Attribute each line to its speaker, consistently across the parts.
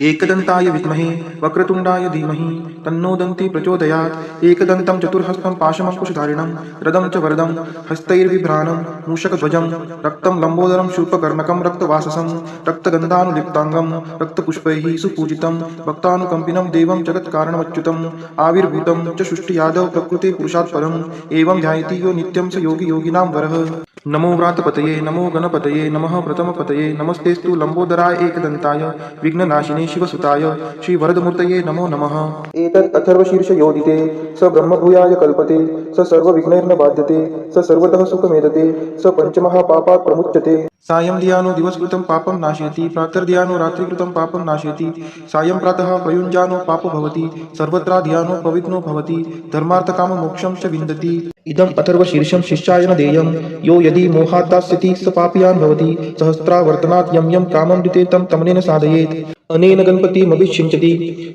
Speaker 1: एकदन्ताय विद्महे वक्रतुण्डाय धीमहि तन्नो दन्ति प्रचोदयात् एकदन्तं चतुर्हस्तं पाशमङ्कुशधारिणं रदं च वरदं हस्तैर्बिभ्राणं मूषकध्वजं रक्तं लम्बोदरं शूर्पकर्णकं रक्तवाससं रक्तगन्धानुलिप्ताङ्गं रक्तपुष्पैः सुपूजितं भक्तानुकम्पिनं देवं जगत्कारणमच्युतम् आविर्भूतं च सृष्टियादौ प्रकृते पुरुषात् परम् एवं ध्यायति यो नित्यं स योगी योगिनां वरः। नमो व्रातपतये नमो गणपतये नमः प्रथमपतये नमस्तेस्तु लंबोदराय एकदन्ताय विघ्ननाशिने शिवसुताय श्रीवरदमूर्तये नमो नमः। एतत् अथर्वशीर्षयोदिते स ब्रह्मभूयाय कल्पते स सर्वविघ्नैर्न बाध्यते स सर्वतः सुखमेदते स पञ्चमहापापात् प्रमुच्यते। सायं धियानो दिवसकृतं पापं नाशयति प्रातर्धियानो रात्रिकृतं पापं नाशयति सायं प्रातः प्रयुञ्जानो पापो भवति सर्वत्र धियानो पवित्नो भवति धर्मार्थकाममोक्षं च विन्दति। इदम् अथर्वशीर्षं शिष्याय न देयं यो यदि मोहात् दास्यति स पापीयान् भवति सहस्रावर्तनात् यं यं कामं दिते तं तमनेन साधयेत् अनेन गणपतिमभिषिञ्चति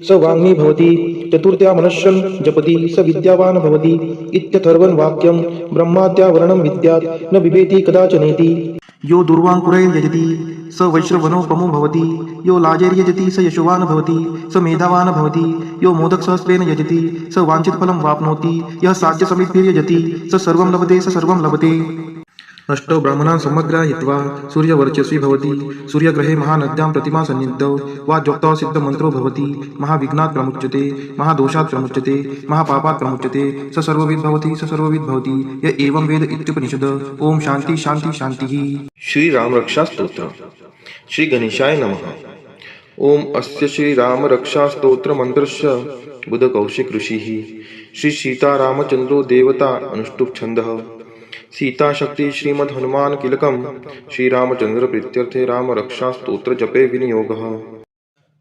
Speaker 1: स वाङ्मी भवति चतुर्थ्या मनश्शं जपति स विद्यावान् भवति इत्यथर्वं वाक्यं ब्रह्माद्यावरणं विद्यात् न बिभेति कदाचनेति। यो दुर्वाङ्कुरैर्यजति स वैश्रवणोपमो भवति यो लाजैर्यजति स यशोवान् भवति स मेधावान् भवति यो मोदकसहस्रेण यजति स वाञ्छितफलं वाप्नोति यः साध्यसमिद्भिर्यजति स सर्वं लभते स सर्वं लभते। अष्टौ ब्राह्मणान् समग्राहित्वा सूर्यवर्चस्वी भवति सूर्यग्रहे महानद्यां प्रतिमा सन्निधौ वा जोक्तौ सिद्धमन्त्रो भवति महाविघ्नात् प्रमुच्यते महादोषात् प्रमुच्यते महापापात् प्रमुच्यते स सर्वविद् भवति स सर्वविद् भवति य एवं वेद इत्युपनिषद। ओम शांति शांति शांतिः।
Speaker 2: श्री राम रक्षा स्तोत्र। श्री गणेशाय नमः। ओम अस्य श्री राम रक्षा स्तोत्र मंत्रस्य बुध कौशिक ऋषिः श्री सीतारामचंद्रो देवता अनुष्टुप् छन्दः सीता शक्ति श्रीमद् हनुमान कीलकम श्री रामचंद्र प्रीत्यर्थे राम रक्षा स्तोत्र जपे विनियोगः।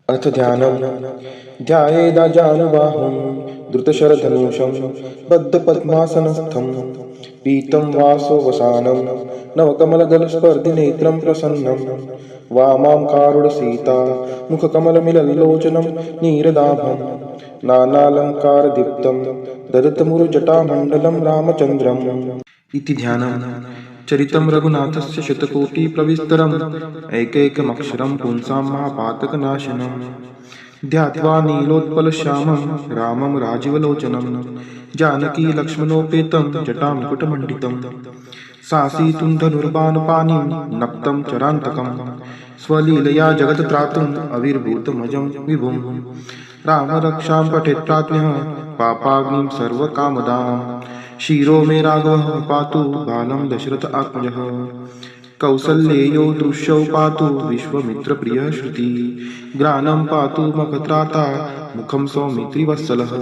Speaker 1: अथ ध्यानम् ध्यायेदाजानुबाहुं धृतशरधनुषं बद्धपद्मासनस्थं पीतं वासो वसानं नवकमलदलस्पर्धिनेत्रं प्रसन्नं वामां कारुणसीता मुखकमलमिलल्लोचनं नीरदाभं नानालङ्कारदीप्तं ददतमुरुजटामण्डलं रामचन्द्रम् इति ध्यानम्। चरितं रघुनाथस्य शतकोटिप्रविस्तरम् एकैकमक्षरं पुंसां महापातकनाशनम् ध्यात्वा नीलोत्पलश्यामं रामं राजीवलोचनं जानकी लक्ष्मणोपेतं जटामुकुटमण्डितं सासीतुन्धनुर्बाणपाणिं नक्तं चरान्तकं स्वलीलया जगत्त्रातुम् अविर्भूतमजं विभुं रामरक्षां पठेत् प्राज्ञः पापाग्निं सर्वकामदाम् शिरो मे राघवः पातु बालं दशरथ आत्मजः कौसल्येयो दृश्यौ पातु विश्वमित्रप्रियः श्रुति ग्रानं पातु मखत्राता मुखं सौमित्रिवत्सलः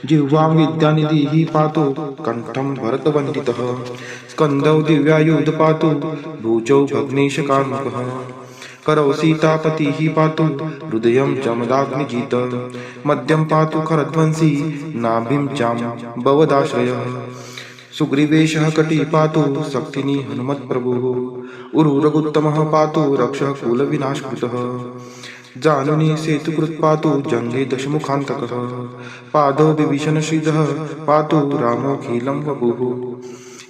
Speaker 1: जिह्वां विद्यानिधिः पातु कण्ठं भरतवन्दितः स्कन्दौ दिव्यायुध पातु भुजौ भग्नेशकार्मुकः करौ सीतापतिः पातु हृदयं जमदाग्निजित मध्यं पातु खरध्वंसी नाभिं जाम्बवदाश्रयः सुग्रीवेशः कटी पातु शक्तिनी हनुमत्प्रभुः उरुरगुत्तमः पातु रक्षः कुलविनाशकृतः जानुनी सेतुकृत् पातु जङ्गे दशमुखान्तकः पादौ विभीषणश्रीधः पातु रामोऽखिलं वपुः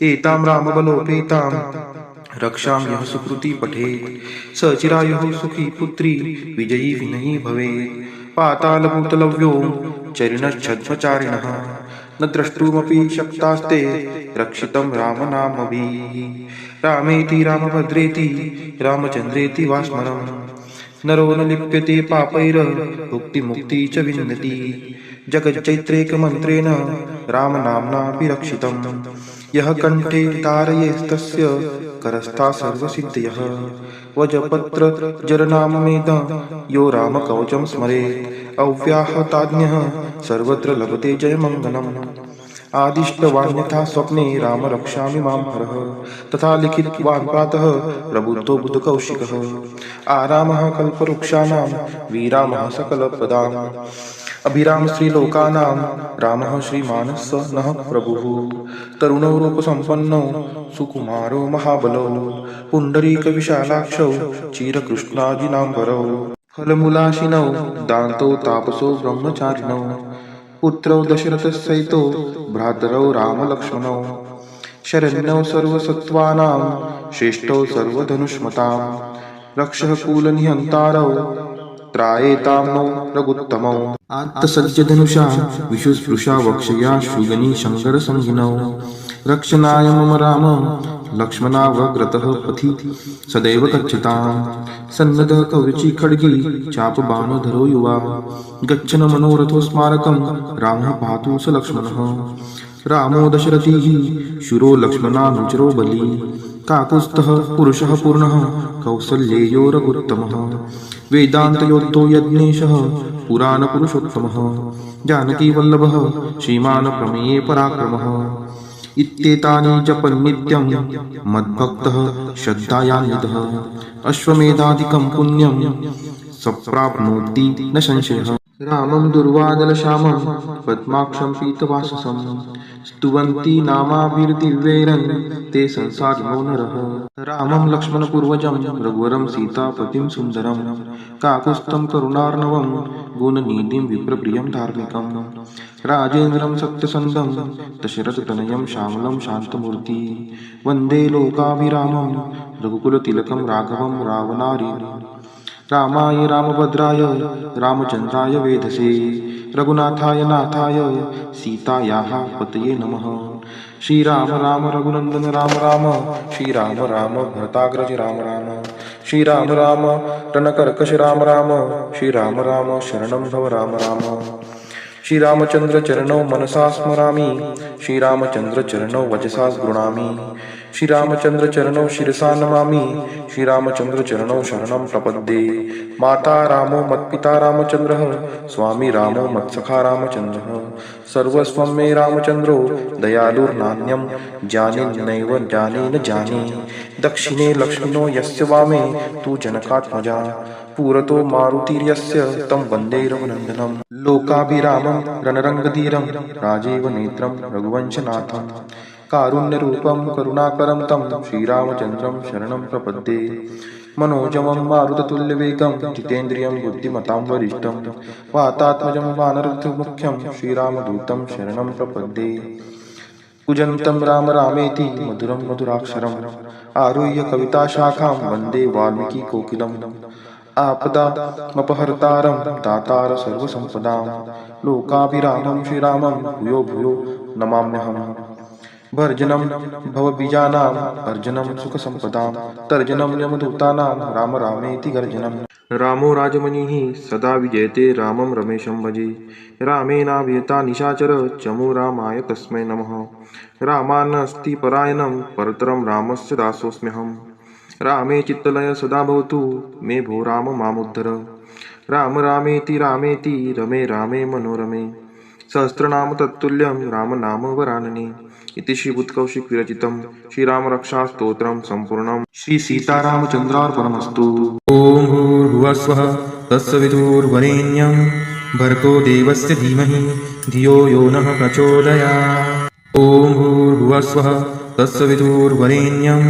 Speaker 1: एतां रामबलोपेतां रक्षां यः सुकृति पठेत् स चिरायुः सुखी पुत्री विजयी विनयी भवेत् पातालभूतलव्यो चरिणश्छद्मचारिणः न द्रष्टुमपि शक्तास्ते रक्षितं रामनामभिः रामेति रामभद्रेति रामचन्द्रेति वा स्मरन् नरो न लिप्यते पापैर्भुक्तिमुक्ति च विन्दति जगच्चैत्रेकमन्त्रेण रामनाम्नाभिरक्षितं यः कण्ठे धारयेस्तस्य करस्था सर्वसिद्धयः वजपत्र जरनाममेद यो रामकवचं स्मरेत् अव्याहताज्ञः सर्वत्र लभते जयमङ्गलम् आदिष्टवान्यथा स्वप्ने राम रक्षामि मां हरः तथा लिखितवान् प्रातः प्रबुद्धो बुधकौशिकः आरामः कल्पवृक्षाणां विरामः सकलप्रदाम् अभिराम श्रीलोकानां रामः श्रीमानः नः प्रभुः तरुणो रूपसम्पन्नो सुकुमारो महाबलो पुण्डरीकविशालाक्षौ चिरकृष्णाजिनाम्बरौ फलमूलाशिनौ दान्तो तापसो ब्रह्मचारिणौ पुत्रौ दशरथसहितो भ्रातरौ रामलक्ष्मणौ शरण्यौ सर्वसत्त्वानां श्रेष्ठौ सर्वधनुष्मतां रक्षः कुलनिहन्तारौ
Speaker 2: त्रायेतां नो रघुत्तमौ।
Speaker 1: आत्तसज्जधनुषा विशुस्पृशा वक्षया शुगनी शङ्करसंहिनौ रक्षणाय मम राम लक्ष्मणावग्रतः पथि सदैव गच्छताम् सन्नद्धः कवची खड्गी चापबाणधरो युवा गच्छन मनोरथो स्मारकं रामः पातु स लक्ष्मणः रामो दशरथिः शूरो लक्ष्मणानुचरो बली काकुत्स्थः पुरुषः पूर्णः कौसल्येयो रघुत्तमः वेदान्तयोद्धो यज्ञेशः पुराणपुरुषोत्तमः जानकीवल्लभः श्रीमान् प्रमेये पराक्रमः इत्येतानि जपन्नित्यं मद्भक्तः श्रद्धायान्वितः अश्वमेधादिकं पुण्यं सप्राप्नोति न संशयः। रामं दुर्वादलश्यामं पद्माक्षं पीतवाससं स्तुवन्ति नामाभिर्दिव्यैरं ते संसारिणो नरः। रामं लक्ष्मणपूर्वजं रघुवरं सीतापतिं सुन्दरं काकुत्स्थं करुणार्णवं गुणनिधिं विप्रप्रियं धार्मिकं राजेन्द्रं सत्यसन्धं दशरथतनयं श्यामलं शान्तमूर्ति वन्दे लोकाभिरामं रघुकुलतिलकं राघवं रावणारिणम्। रामाय रामभद्राय रामचन्द्राय वेधसे रघुनाथाय नाथाय सीतायाः पतये नमः। श्रीराम राम रघुनन्दन राम राम श्रीराम राम भरताग्रज राम राम श्रीराम राम रणकर्कश राम राम श्रीराम राम शरणं भव राम राम। श्रीरामचंद्र चरणौ मनसा स्मरामि श्रीरामचंद्र चरणौ वचसा गृह्णामि श्रीरामचंद्र चरणौ शिरसा नमामि श्रीरामचंद्र चरणौ शरणं प्रपद्ये। माता रामो मत्पिता रामचंद्रः स्वामी रामो मत्सखा रामचंद्रः सर्वस्वं मे रामचंद्रो दयालुर्नान्यं जाने नैव जाने न जाने दक्षिणे लक्ष्मणो यस्य वामे तु जनकात्मजा पुरतो मारुतिर्यस्य तं वन्दे रघुनन्दनं। लोकाभिरामं रणरङ्गधीरं राजीव नेत्रं रघुवंशनाथं कारुण्यरूपं करुणाकरं तं श्रीरामचन्द्रं शरणं प्रपद्ये। मनोजवं मारुततुल्यवेगं जितेन्द्रियं बुद्धिमतां वरिष्ठं वातात्मजं वानरमुख्यं श्रीरामदूतं शरणं प्रपद्ये। कूजन्तं राम रामेति मधुरं मधुराक्षरम् आरुह्य कविताशाखां वन्दे वाल्मीकिकोकिलम्। आपदामपहर्तारं दातार सर्वसम्पदां लोकाभिरामं श्रीरामं भूयो भूयो नमाम्यहम्। भर्जनं भवबीजानाम् अर्जनं सुखसम्पदां तर्जनं यमदूतानां राम रामेति गर्जनम्।
Speaker 2: रामो राजमणिः सदा विजयते रामं रमेशं भजे रामेणाभिहता निशाचर चमो रामाय तस्मै नमः। रामान्नस्ति परायणं परतरं रामस्य दासोऽस्म्यहम्। रामे चित्तलय सदा भवतु मे भो राम मामुद्धर। राम रामेति रामेति रमे रामे मनोरमे सहस्रनाम तत्तुल्यं राम नाम वरानने। इति श्रीबुद्धकौशिक विरचितं श्रीरामरक्षास्तोत्रं सम्पूर्णम्।
Speaker 1: श्री सीतारामचन्द्रार्पणमस्तु। ओम भूर्भुवस्वः तत्सवितुर्वरेण्यं भर्गो देवस्य धीमहि धियो यो नः प्रचोदयात्। ओम भूर्भुवस्वः तत्सवितुर्वरेण्यं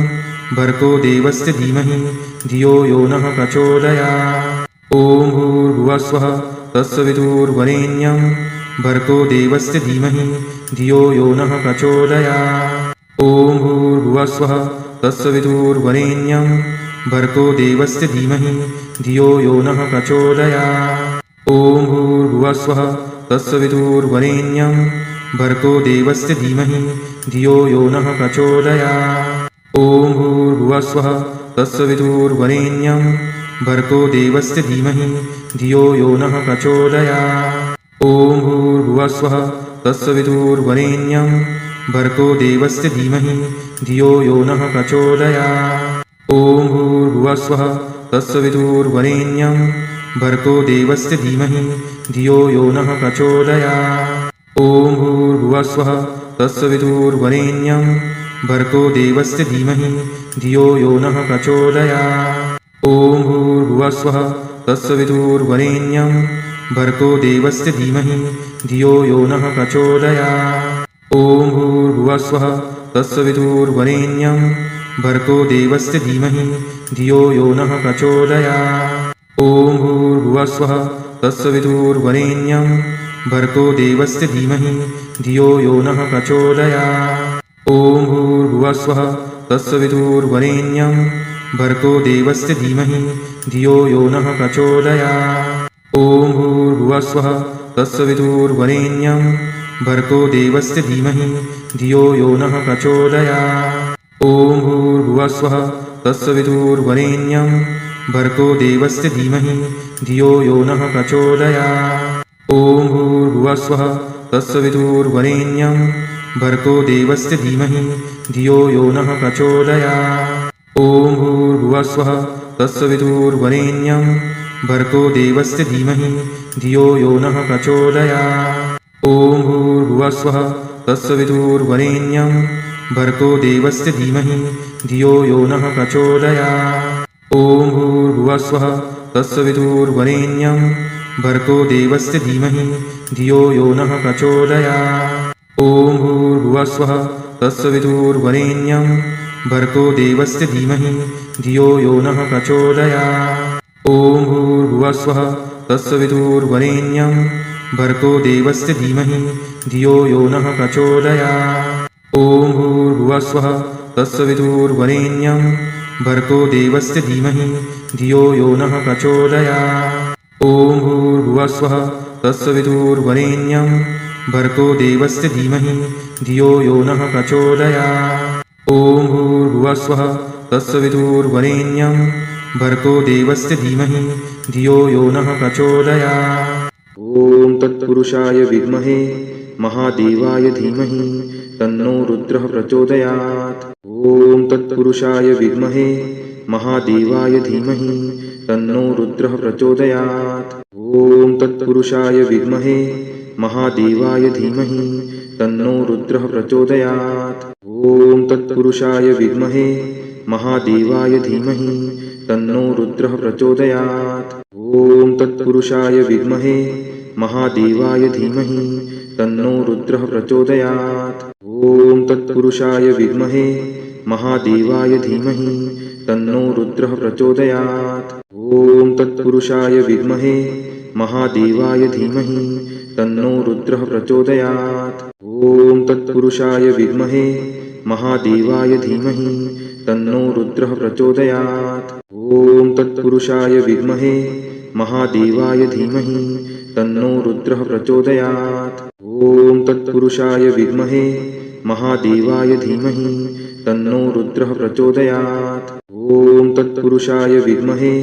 Speaker 1: भर्गो देवस्य धीमहि धियो यो नः प्रचोदयात्। ओम भूर्भुवस्वः तत्सवितुर्वरेण्यं भर्गो देवस्य धीमहि धियो यो नः प्रचोदयात्। ओम भूर्भुवस्वः तत्सवितुर्वरेण्यं भर्गो देवस्य धीमहि धियो यो नः प्रचोदयात्। ओम भूर्भुवस्वः तत्सवितुर्वरेण्यं भर्गो देवस्य धीमहि धियो यो नः प्रचोदयात्। ओम भूर्भुवस्वः तत्सवितुर्वरेण्यं भर्गो देवस्य धीमहि धियो यो नः प्रचोदयात्। ओम भूर्भुवस्वः तत्सवितुर्वरेण्यं भर्गो देवस्य धीमहि धियो यो नः प्रचोदयात्। ओम भूर्भुवस्वः तत्सवितुर्वरेण्यं भर्गो देवस्य धीमहि धियो यो नः प्रचोदयात्। ओम भूर्भुवस्वः तत्सवितुर्वरेण्यं भर्गो देवस्य धीमहि धियो यो नः प्रचोदयात्। ओम भूर्भुवस्वः तत्सवितुर्वरेण्यं भर्गो देवस्य धीमहि धियो यो नः प्रचोदयात्। ओम भूर्भुवस्वः तत्सवितुर्वरेण्यं भर्गो देवस्य धीमहि धियो यो नः प्रचोदयात्। ओम भूर्भुवस्वः तत्सवितुर्वरेण्यं भर्गो देवस्य धीमहि धियो यो नः प्रचोदयात्। ओम भूर्भुवस्वः तत्सवितुर्वरेण्यं भर्गो देवस्य धीमहि धियो यो नः प्रचोदयात्। ॐ भूर्भुवस्वः तत्सवितुर्वरेण्यं भर्गो देवस्य धीमहि धियो यो नः प्रचोदयात्। ॐ भूर्भुवस्वः तत्सवितुर्वरेण्यं भर्गो देवस्य धीमहि धियो यो नः प्रचोदयात्। ॐ भूर्भुवस्वः तत्सवितुर्वरेण्यं भर्गो देवस्य धीमहि धियो यो नः प्रचोदयात्। ॐ भूर्भुवस्वः तत्सवितुर्वरेण्यं भर्गो देवस्य धीमहि धियो यो नः प्रचोदयात्। ॐ भूर्भुवस्वः तत्सवितुर्वरेण्यं भर्गो देवस्य धीमहि धियो यो नः प्रचोदयात्। ॐ भूर्भुवस्वः तत्सवितुर्वरेण्यं भर्गो देवस्य धीमहि धियो यो नः प्रचोदयात्। ॐ भूर्भुवस्वः तत्सवितुर्वरेण्यं भर्गो देवस्य धीमहि धियो यो नः प्रचोदयात्। ॐ भूर्भुवस्वः तत्सवितुर्वरेण्यं भर्गो देवस्य धीमहि धियो यो नः प्रचोदयात्। ॐ भूर्भुवस्वः तत्सवितुर्वरेण्यं भर्गो देवस्य धीमहि धियो यो नः प्रचोदयात्। ॐ भूर्भुवस्वः तत्सवितुर्वरेण्यं भर्गो देवस्य धीमहि धियो यो नः प्रचोदयात्। ॐ भूर्भुवस्वः तत्सवितुर्वरेण्यं भर्गो देवस्य धीमहि धियो यो नः प्रचोदयात्। ॐ तत्पुरुषाय विद्महे महादेवाय धीमहि तन्नो रुद्रः प्रचोदयात्। ॐ तत्पुरुषाय विद्महे महादेवाय धीमहि तन्नो रुद्रः प्रचोदयात्। ॐ तत्पुरुषाय विद्महे महादेवाय धीमहि तन्नो रुद्रः प्रचोदयात्। ॐ तत्पुरुषाय विद्महे महादेवाय धीमहि तन्नो रुद्रः प्रचोदयात्। ॐ तत्पुरुषाय विद्महे महादेवाय धीमहि तन्नो रुद्रः प्रचोदयात्। ॐ तत्पुरुषाय विद्महे महादेवाय धीमहि तन्नो रुद्रः प्रचोदयात्। ॐ तत्पुरुषाय विद्महे महादेवाय धीमहि तन्नो रुद्रः प्रचोदयात्। ॐ तत्पुरुषाय विद्महे महादेवाय धीमहि तन्नो रुद्रः प्रचोदयात्। ॐ तत्पुरुषाय विद्महे महादेवाय धीमहि तन्नो रुद्रः प्रचोदयात्। ॐ तत्पुरुषाय विद्महे महादेवाय धीमहि तन्नो रुद्रः प्रचोदयात्। ॐ तत्पुरुषाय विद्महे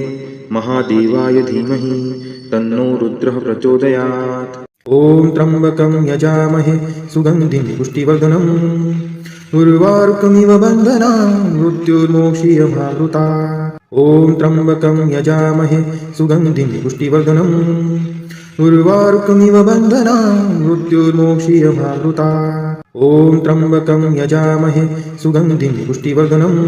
Speaker 1: महादेवाय धीमहि तन्नो रुद्रः प्रचोदयात्। ॐ त्र्यम्बकं यजामहे सुगन्धिं पुष्टिवर्धनम् उर्वारुकमिव बन्धनान् मृत्युर्मोक्षीयमामृतात्। ॐ त्र्यम्बकं यजामहे सुगन्धिं पुष्टिवर्धनम् उर्वारुकमिव बन्धनान् मृत्युर्मोक्षीयमामृतात्। ॐ त्र्यम्बकं यजामहे सुगन्धिं पुष्टिवर्धनम्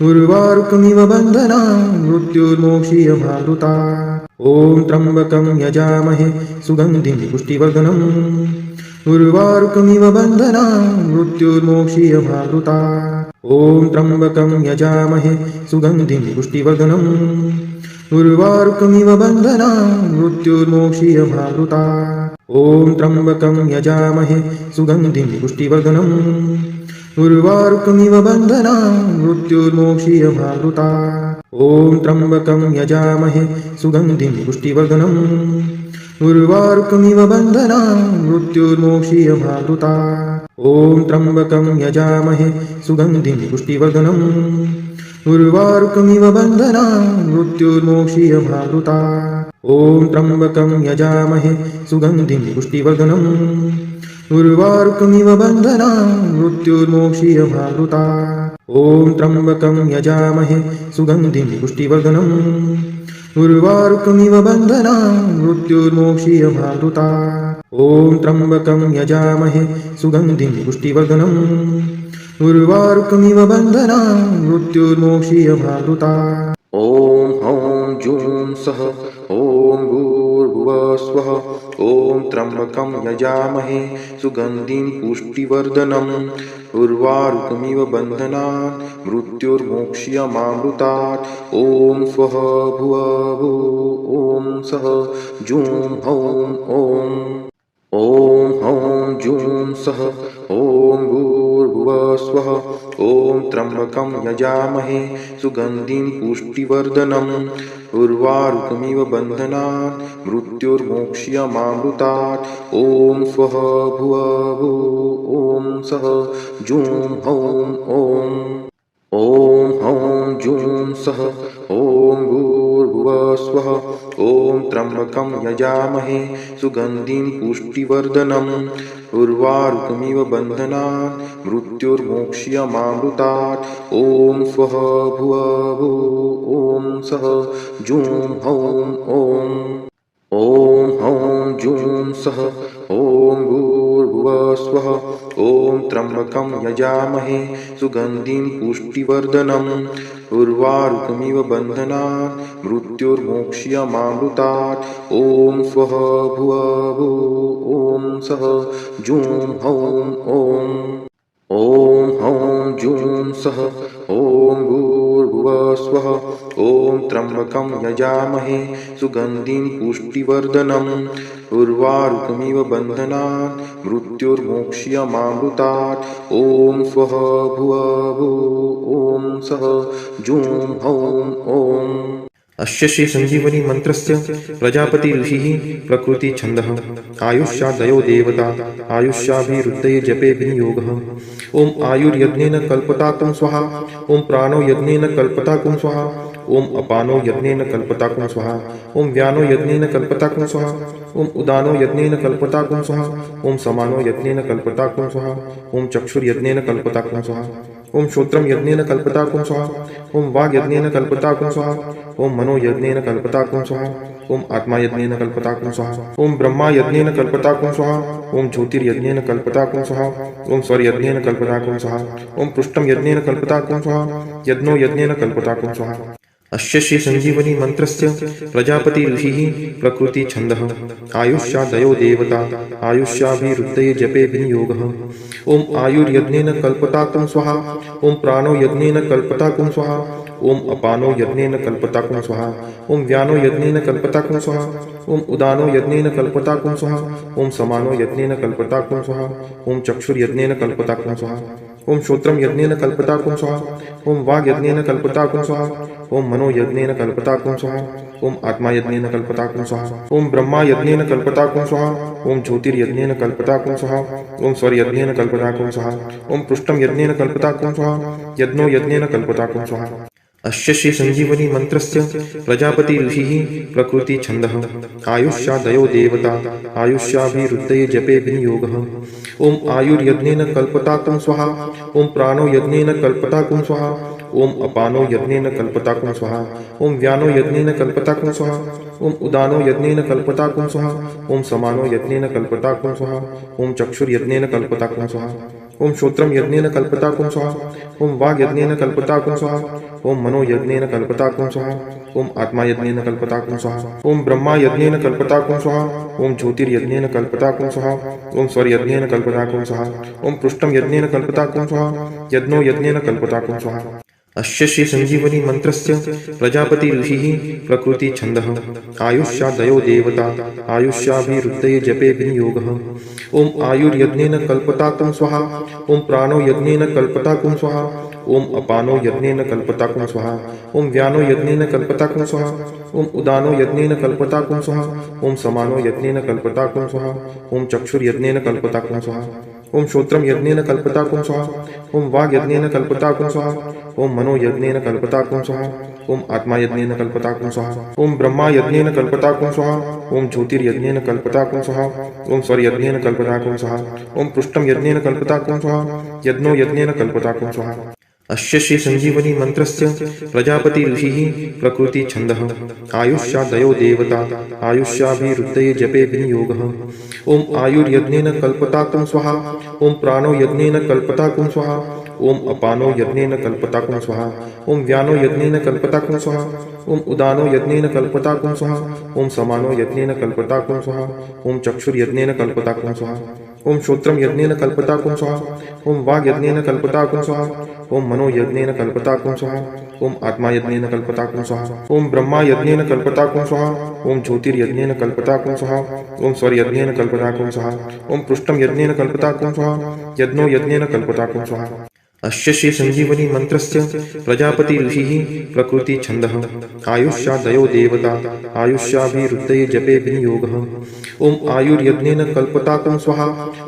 Speaker 1: उर्वारुकमिव बन्धनान् मृत्युर्मोक्षीयमामृतात्। ॐ त्र्यम्बकं यजामहे सुगन्धिं पुष्टिवर्धनम् उर्वारुकमिव बन्धनान् मृत्युर्मोक्षीयमामृतात्। ॐ त्र्यम्बकं यजामहे सुगन्धिं पुष्टिवर्धनम् उर्वारुकमिव बन्धनान् मृत्युर्मोक्षीयमामृतात्। ॐ त्र्यम्बकं यजामहे सुगन्धिं पुष्टिवर्धनम् उर्वारुकमिव बन्धनान् मृत्युर्मोक्षीयमामृतात्। ॐ त्र्यम्बकं यजामहे सुगन्धिं पुष्टिवर्धनम् उर्वारुकमिव बन्धनान् मृत्युर्मोक्षीयमामृतात्। ॐ त्र्यम्बकं यजामहे सुगन्धिं पुष्टिवर्धनम् उर्वारुकमिव बन्धनान् मृत्युर्मोक्षीयमामृतात्। ॐ त्र्यम्बकं यजामहे सुगन्धिं पुष्टिवर्धनम् उर्वारुकमिव बन्धनान् मृत्युर्मोक्षीयमामृतात्। ॐ त्र्यम्बकं यजामहे सुगन्धिं पुष्टिवर्धनम् उर्वारुकमिव बन्धनान् मृत्युर्मोक्षीयमामृतात्। ॐ त्र्यम्बकं यजामहे सुगन्धिं पुष्टिवर्धनम् उर्वारुकमिव बन्धनान् मृत्युर्मोक्षीयमामृतात्। ॐ हौं जूं सः ॐ भूर्भुवस्वः ॐ त्र्यम्बकं यजामहे सुगन्धिं पुष्टिवर्धनम् उर्वारुकमिव बन्धनान् मृत्युर्मोक्षीयमामृतात्। ॐ स्वः भुव ॐ सः जूं हौं ॐ हौं जूं सः ॐ भूर्भुवः भूर्भुवः स्वः। ॐ त्र्यम्बकं यजामहे सुगन्धिं पुष्टिवर्धनम् उर्वारुकमिव बन्धनात् मृत्युर्मोक्ष्यमामृतात्। ॐ स्वः भुवः भुः ॐ सः जूं हौं ॐ हौं जूं सः ॐ भूर्भुवः स्वः। ॐ त्र्यम्बकं यजामहे सुगन्धिं पुष्टिवर्धनम् उर्वारुकमिव बन्धनात् मृत्युर्मोक्ष्यमामृतात्। ॐ स्वः भुवः भुः ॐ सः जूं हौं ॐ हौं जूं सः ॐ भूर्भुवः स्वः। ॐ त्र्यम्बकं यजामहे सुगन्धिं पुष्टिवर्धनम् उर्वारुकमिव बन्धनात् मृत्युर्मोक्ष्यमामृतात्। ॐ स्वः भुवः भुः ॐ सः जूं हौं ॐ हौं जूं सः ॐ भूर्भुवः स्वः। ॐ त्र्यम्बकं यजामहे सुगन्धिं पुष्टिवर्धनम् उर्वारुकमिव बन्धनात् मृत्युर्मोक्ष्यमामृतात्। ॐ स्वः भुवः भुः ॐ सः जूं हौं
Speaker 2: अस्य श्री संजीवनी मंत्रस्य प्रजापति ऋषिः प्रकृति छन्दः आयुष्यादयो देवता आयुष्याभिरुद्धये जपे विनियोगः। ओम आयुर्यज्ञेन कल्पताकुं स्वाहा। ओम प्राणो यज्ञेन कल्पताकुं स्वाहा। ओम अपानो यज्ञेन कल्पताकुं स्वाहा। ओम व्यानो यज्ञेन कल्पताकुं स्वाहा। ओम उदानो यज्ञेन कल्पताकुं स्वाहा। ओम समानो यज्ञेन कल्पताकुं स्वाहा। ओम चक्षुर्यज्ञेन कल्पताकुं स्वाहा। ओम श्रोत्रम यज्ञेन कल्पताकुं स्वाहा। ओम वाग् यज्ञेन कल्पताकुं स्वाहा। ओम मनो यज्ञेन कल्पताकुं स्वाहा। ओम आत्मा यज्ञेन कल्पताकुं स्वाहा। ओम ब्रह्मा यज्ञेन कल्पताकुं स्वाहा। ओम ज्योतिर्यज्ञेन कल्पताकुं स्वाहा। ओम स्वर यज्ञेन कल्पताकुं स्वाहा। ओम पृष्ठम यज्ञेन कल्पताकुं स्वाहा। यज्ञो यज्ञेन कल्पताकुं स्वाहा। अस्य श्री संजीवनी मंत्रस्य प्रजापति ऋषिः प्रकृति छन्दः आयुष्यादयो देवता आयुष्याभिरुद्धये जपे विनियोगः। ओम आयुर्यज्ञेन कल्पताकुं स्वाहा। ओम प्राणो यज्ञेन कल्पताकुं स्वाहा। ओम अपानो यज्ञेन कल्पताकुं स्वाहा। ओम व्यानो यज्ञेन कल्पताकुं स्वाहा। ओम उदानो यज्ञेन कल्पताकुं स्वाहा। ओम समानो यज्ञेन कल्पताकुं स्वाहा। ओम चक्षुर्यज्ञेन कल्पताकुं स्वाहा। ओम श्रोत्रम यज्ञेन कल्पताकुं स्वाहा। ओम वाग् यज्ञेन कल्पताकुं स्वाहा। ओम मनो यज्ञेन कल्पताकुं स्वाहा। ओम आत्मा यज्ञेन कल्पताकुं स्वाहा। ओम ब्रह्मा यज्ञेन कल्पताकुं स्वाहा। ओम ज्योतिर्यज्ञेन कल्पताकुं स्वाहा। ओम स्वर यज्ञेन कल्पताकुं स्वाहा। ओम पृष्ठम यज्ञेन कल्पताकुं स्वाहा। यज्ञो यज्ञेन कल्पताकुं स्वाहा। अस्य श्री संजीवनी मंत्रस्य प्रजापति ऋषिः प्रकृति छन्दः आयुष्यादयो देवता आयुष्याभिरुद्धये जपे विनियोगः। ओम आयुर्यज्ञेन कल्पताकुं स्वाहा। ओम प्राणो यज्ञेन कल्पताकुं स्वाहा। ओम अपानो यज्ञेन कल्पताकुं स्वाहा। ओम व्यानो यज्ञेन कल्पताकुं स्वाहा। ओम उदानो यज्ञेन कल्पताकुं स्वाहा। ओम समानो यज्ञेन कल्पताकुं स्वाहा। ओम चक्षुर्यज्ञेन कल्पताकुं स्वाहा। ओम श्रोत्रम यज्ञेन कल्पताकुं स्वाहा। ओम वाग् यज्ञेन कल्पताकुं स्वाहा। ओम मनो यज्ञेन कल्पताकुं स्वाहा। ओम आत्मा यज्ञेन कल्पताकुं स्वाहा। ओम ब्रह्मा यज्ञेन कल्पताकुं स्वाहा। ओम ज्योतिर्यज्ञेन कल्पताकुं स्वाहा। ओम स्वर यज्ञेन कल्पताकुं स्वाहा। ओम पृष्ठम यज्ञेन कल्पताकुं स्वाहा। यज्ञो यज्ञेन कल्पताकुं स्वाहा। अस्य श्री संजीवनी मंत्रस्य प्रजापति ऋषिः प्रकृति छन्दः आयुष्यादयो देवता आयुष्याभिरुद्धये जपे विनियोगः। ओम आयुर्यज्ञेन कल्पताकुं स्वाहा। ओम प्राणो यज्ञेन कल्पताकुं स्वाहा। ओम अपानो यज्ञेन कल्पताकुं स्वाहा। ओम व्यानो यज्ञेन कल्पताकुं स्वाहा। ओम उदानो यज्ञेन कल्पताकुं स्वाहा। ओम समानो यज्ञेन कल्पताकुं स्वाहा। ओम चक्षुर्यज्ञेन कल्पताकुं स्वाहा। ओम श्रोत्रम यज्ञेन कल्पताकुं स्वाहा। ओम वाग् यज्ञेन कल्पताकुं स्वाहा। ओम मनो यज्ञेन कल्पताकुं स्वाहा। ओम आत्मा यज्ञेन कल्पताकुं स्वाहा। ओम ब्रह्मा यज्ञेन कल्पताकुं स्वाहा। ओम ज्योतिर्यज्ञेन कल्पताकुं स्वाहा। ओम स्वर यज्ञेन कल्पताकुं स्वाहा। ओम पृष्ठम यज्ञेन कल्पताकुं स्वाहा। यज्ञो यज्ञेन कल्पताकुं स्वाहा। अस्य श्री संजीवनी मंत्रस्य प्रजापति ऋषिः प्रकृति छन्दः आयुष्यादयो देवता आयुष्याभिरुद्धये जपे विनियोगः। ओम आयुर्यज्ञेन कल्पताकुं स्वाहा। ओम प्राणो यज्ञेन कल्पताकुं स्वाहा। ओम अपानो यज्ञेन कल्पताकुं स्वाहा। ओम व्यानो यज्ञेन कल्पताकुं स्वाहा। ओम उदानो यज्ञेन कल्पताकुं स्वाहा। ओम समानो यज्ञेन कल्पताकुं स्वाहा। ओम चक्षुर्यज्ञेन कल्पताकुं स्वाहा। ओम श्रोत्रम यज्ञेन कल्पताकुं स्वाहा। ओम वाग् यज्ञेन कल्पताकुं स्वाहा। ओम मनो यज्ञेन कल्पताकुं स्वाहा। ओम आत्मायज्ञेन कल्पताकुं स्वाहा ओम ब्रह्मायज्ञेन कल्पताकुं स्वाहा ओम ज्योतिर्यज्ञेन कल्पताकुं स्वाहा ओम स्वरयज्ञेन कल्पताकुं स्वाहा ओम पृष्ठम यज्ञेन कल्पताकुं स्वाहा यज्ञो यज्ञेन कल्पताकुं स्वाहा अस्य श्री संजीवनी मंत्रस्य प्रजापति ऋषिः प्रकृति छन्दः आयुष्यादयो देवता आयुष्याभिरुद्धये जपे विनियोगः ओम आयुर्यज्ञेन कल्पताकुं स्वाहा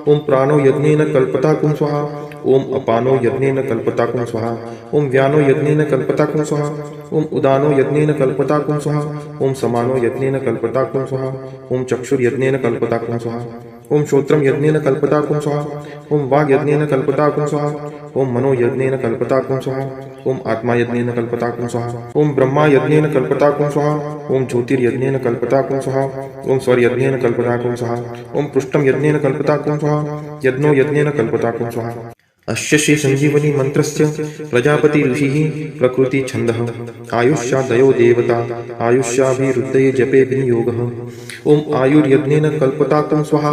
Speaker 2: ओम प्राणो यज्ञेन कल्पताकुं स्वाहा ओम अपानो यज्ञेन कल्पताकुं स्वाहा ओम व्यानो यज्ञेन कल्पताकुं स्वाहा ओम उदानो यज्ञेन कल्पताकुं स्वाहा ओम समानो यज्ञेन कल्पताकुं स्वाहा ओम चक्षुर्यज्ञेन कल्पताकुं स्वाहा ओम श्रोत्रम यज्ञेन कल्पताकुं स्वाहा ओम वाग् यज्ञेन कल्पताकुं स्वाहा ओम मनो यज्ञेन कल्पताकुं स्वाहा ओम आत्मा यज्ञेन कल्पताकुं स्वाहा ओम ब्रह्मा यज्ञेन कल्पताकुं स्वाहा ओम ज्योतिर्यज्ञेन कल्पताकुं स्वाहा ओम स्वरयज्ञेन कल्पताकुं स्वाहा ओम पृष्ठम यज्ञेन कल्पताकुं स्वाहा यज्ञो यज्ञेन कल्पताकुं स्वाहा अस्य श्री संजीवनी मंत्रस्य प्रजापति ऋषिः प्रकृति छन्दः आयुष्यादयो देवता आयुष्याभिरुद्धये जपे विनियोगः ओम आयुर्यज्ञेन कल्पताकुं स्वाहा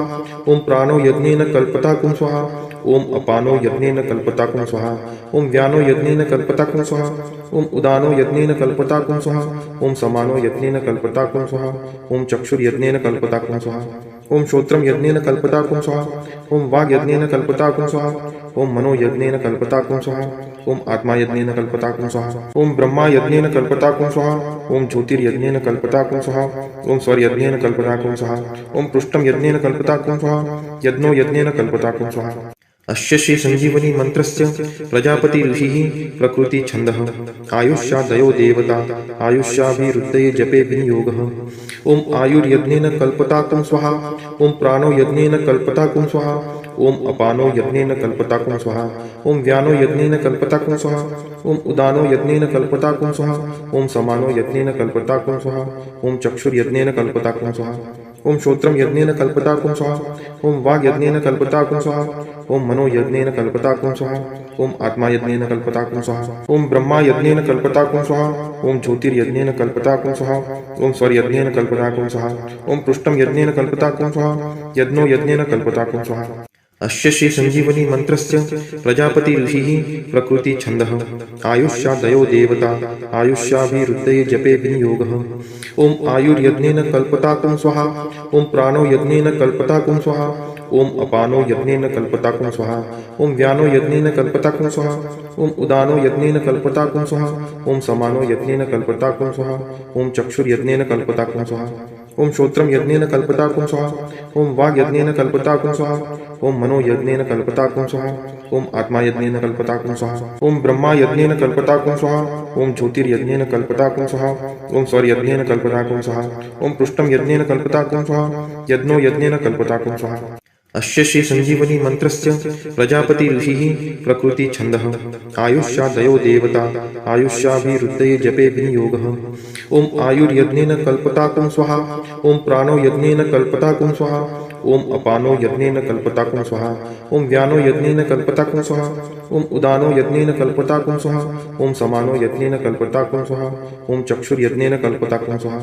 Speaker 2: ओम प्राणो यज्ञेन कल्पताकुं स्वाहा ओम अपानो यज्ञेन कल्पताकुं स्वाहा ओम व्यानो यज्ञेन कल्पताकुं स्वाहा ओम उदानो यज्ञेन कल्पताकुं स्वाहा ओम समानो यज्ञेन कल्पताकुं स्वाहा ओम चक्षुर्यज्ञेन कल्पताकुं स्वाहा ओम श्रोत्रम यज्ञेन कल्पताकुं स्वाहा ओम वाग् यज्ञेन कल्पताकुं स्वाहा ओम मनो यज्ञेन कल्पताकुं स्वाहा ओम आत्मा यज्ञेन कल्पताकुं स्वाहा ओम ब्रह्मा यज्ञेन कल्पताकुं स्वाहा ओम ज्योतिर्यज्ञेन कल्पताकुं स्वाहा ओम स्वरयज्ञेन कल्पताकुं स्वाहा ओम पृष्ठम यज्ञेन कल्पताकुं स्वाहा यज्ञो यज्ञेन कल्पताकुं स्वाहा अस्य श्री संजीवनी मंत्रस्य प्रजापति ऋषिः प्रकृति छन्दः आयुष्यादयो देवता आयुष्याभिरुद्धये जपे विनियोगः ओम आयुर्यज्ञेन कल्पताकुं स्वाहा ओम प्राणो यज्ञेन कल्पताकुं स्वाहा ओम अपानो यज्ञेन कल्पताकुं स्वाहा ओम व्यानो यज्ञेन कल्पताकुं स्वाहा ओम उदानो यज्ञेन कल्पताकुं स्वाहा ओम समानो यज्ञेन कल्पताकुं स्वाहा ओम चक्षुर्यज्ञेन कल्पताकुं स्वाहा ओम श्रोत्रम यज्ञेन कल्पताकुं स्वाहा ओम वाग् यज्ञेन कल्पताकुं स्वाहा ओम मनो यज्ञेन कल्पताकुं स्वाहा ओम आत्मा यज्ञेन कल्पताकुं स्वाहा ओम ब्रह्मा यज्ञेन कल्पताकुं स्वाहा ओम ज्योतिर्यज्ञेन कल्पताकुं स्वाहा ओम स्वरयज्ञेन कल्पताकुं स्वाहा ओम पृष्ठम यज्ञेन कल्पताकुं स्वाहा यज्ञो यज्ञेन कल्पताकुं स्वाहा अस्य श्री संजीवनी मंत्रस्य प्रजापति ऋषिः प्रकृति छन्दः आयुष्यादयो देवता आयुष्याभिरुद्धये जपे विनियोगः ओम आयुर्यज्ञेन कल्पताकुं स्वाहा ओम प्राणो यज्ञेन कल्पताकुं स्वाहा ओम अपानो यज्ञेन कल्पताकुं स्वाहा ओम व्यानो यज्ञेन कल्पताकुं स्वाहा ओम उदानो यज्ञेन कल्पताकुं स्वाहा ओम समानो यज्ञेन कल्पताकुं स्वाहा ओम चक्षुर्यज्ञेन कल्पताकुं स्वाहा ओम श्रोत्रम यज्ञेन कल्पताकुं स्वाहा ओम वाग् यज्ञेन कल्पताकुं स्वाहा ओम मनो यज्ञेन कल्पताकुं स्वाहा ओम आत्मा यज्ञेन कल्पताकुं स्वाहा ओम ब्रह्मा यज्ञेन कल्पताकुं स्वाहा ओम ज्योतिर्यज्ञेन कल्पताकुं स्वाहा ओम स्वरयज्ञेन कल्पताकुं स्वाहा ओम पृष्ठम यज्ञेन कल्पताकुं स्वाहा यज्ञो यज्ञेन कल्पताकुं स्वाहा अस्य श्री संजीवनी मंत्रस्य प्रजापति ऋषिः प्रकृति छन्दः आयुष्यादयो देवता आयुष्याभिरुद्धये जपे विनियोगः ओम आयुर्यज्ञेन कल्पताकुं स्वाहा ओम प्राणो यज्ञेन कल्पताकुं स्वाहा ओम अपानो यज्ञेन कल्पताकुं स्वाहा ओम व्यानो यज्ञेन कल्पताकुं स्वाहा ओम उदानो यज्ञेन कल्पताकुं स्वाहा ओम समानो यज्ञेन कल्पताकुं स्वाहा ओम चक्षुर्यज्ञेन कल्पताकुं स्वाहा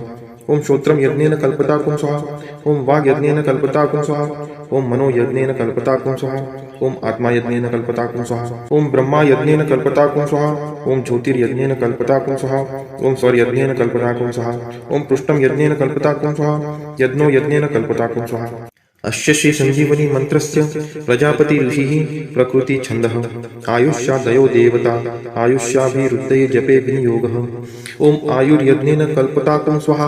Speaker 2: ओम श्रोत्रम यज्ञेन कल्पताकुं स्वाहा ओम वाग् यज्ञेन कल्पताकुं स्वाहा ओम मनो यज्ञेन कल्पताकुं स्वाहा ओम आत्मा यज्ञेन कल्पताकुं स्वाहा ओम ब्रह्मा यज्ञेन कल्पताकुं स्वाहा ओम ज्योतिर्यज्ञेन कल्पताकुं स्वाहा ओम स्वरयज्ञेन कल्पताकुं स्वाहा ओम पृष्ठम यज्ञेन कल्पताकुं स्वाहा यज्ञो यज्ञेन कल्पताकुं स्वाहा अस्य श्री संजीवनी मंत्रस्य प्रजापति ऋषिः प्रकृति छन्दः आयुष्यादयो देवता आयुष्याभिरुद्धये जपे विनियोगः ओम आयुर्यज्ञेन कल्पताकुं स्वाहा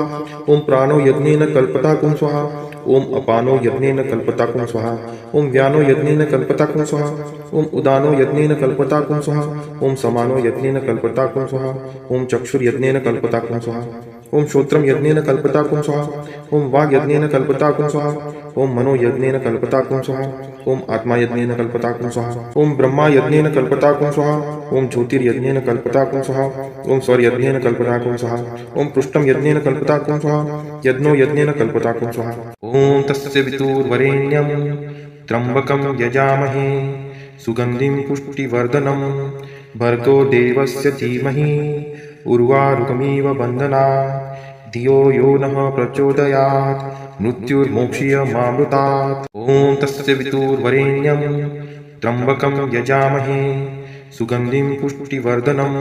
Speaker 2: ओम प्राणो यज्ञेन कल्पताकुं स्वाहा ओम अपानो यज्ञेन कल्पताकुं स्वाहा ओम व्यानो यज्ञेन कल्पताकुं स्वाहा ओम उदानो यज्ञेन कल्पताकुं स्वाहा ओम समानो यज्ञेन कल्पताकुं स्वाहा ओम चक्षुर्यज्ञेन कल्पताकुं स्वाहा ओम श्रोत्रम यज्ञेन कल्पताकुं स्वाहा ओम वाग् यज्ञेन कल्पताकुं स्वाहा ओम मनो यज्ञेन कल्पताकुं स्वाहा ओम आत्मा यज्ञेन कल्पताकुं स्वाहा ओम ब्रह्मा यज्ञेन कल्पताकुं स्वाहा ओम ज्योतिर्यज्ञेन कल्पताकुं स्वाहा ओम स्वरयज्ञेन कल्पताकुं स्वाहा ओम पृष्ठम यज्ञेन कल्पताकुं स्वाहा यज्ञो यज्ञेन कल्पताकुं स्वाहा ओम तस्य वितुर्वरेण्यं त्र्यंबकं यजामहे सुगंधिं पुष्टिवर्धनं भर्गो देवस्य धीमहि उर्वारुकमिव बन्धनात् धियो यो नः प्रचोदयात् मृत्युर्मोक्षीयमामृतात् ओम तस्य वितुर्वरेण्यं त्र्यंबकं यजामहे सुगंधिं पुष्टिवर्धनं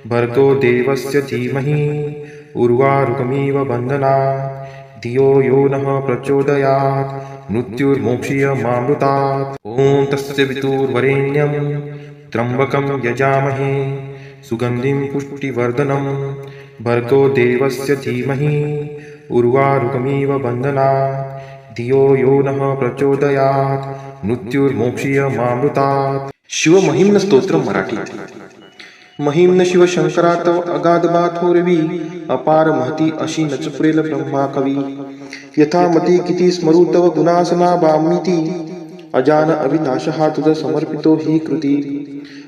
Speaker 2: भर्गो देवस्य धीमहि उर्वारुकमिव बन्धनात् धियो यो नः प्रचोदयात् मृत्युर्मोक्षीयमामृतात् ॐ तस्य वितुर्वरेण्यं त्र्यम्बकं यजामहे सुगन्धिं पुष्टिवर्धनं भर्गो देवस्य धीमहि उर्वारुकमिव बन्धनात् धियो यो नः प्रचोदयात् मृत्युर्मोक्षीयमामृतात्. शिवमहिम्न स्तोत्र मराठीत. महिम्न शिवशंकरा तव अगाध बाथोरवी अपार महती अशी नचपुरेल ब्रह्मा कवी यथा मती किती स्मरू तव गुणासना बामिती अजान अविनाश हा तुझ समर्पितो ही कृती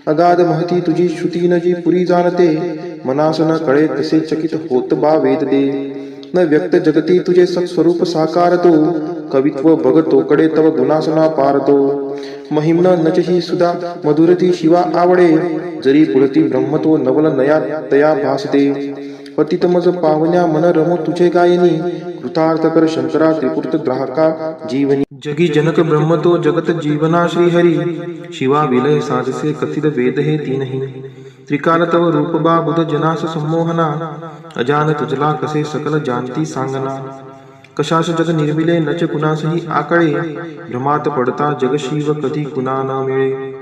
Speaker 2: अगाध महती तुझी श्रुती न जी पुरी जाणते मनास न कळे तसे चकित होत बा वेद दे न व्यक्त जगती तुझे सत्स्वरूप साकारतो कवित्व बघतो कडे तव गुणासना पारतो महिम्न नचही सुधा मधुरती शिवा आवडे जरी पुढती ब्रह्मतो नवल नया तया भासते पतित मज पावन्या मन रमो तुझे गायनी कृतार्थ कर शंकरा त्रिपुर्त ग्राहका जीवनी जगी जनक ब्रह्मतो जगत जीवना श्रीहरी शिवा विलय साधसे कथित वेद हे तीनही त्रिकाल तव रूप बा बुध जनास संमोहना अजान तुझला कसे सकल जानती सांगना कशास जग निर्मिले नच कुणासही आकळे भ्रमात पडता जग शिव कधी कुणा न मिळे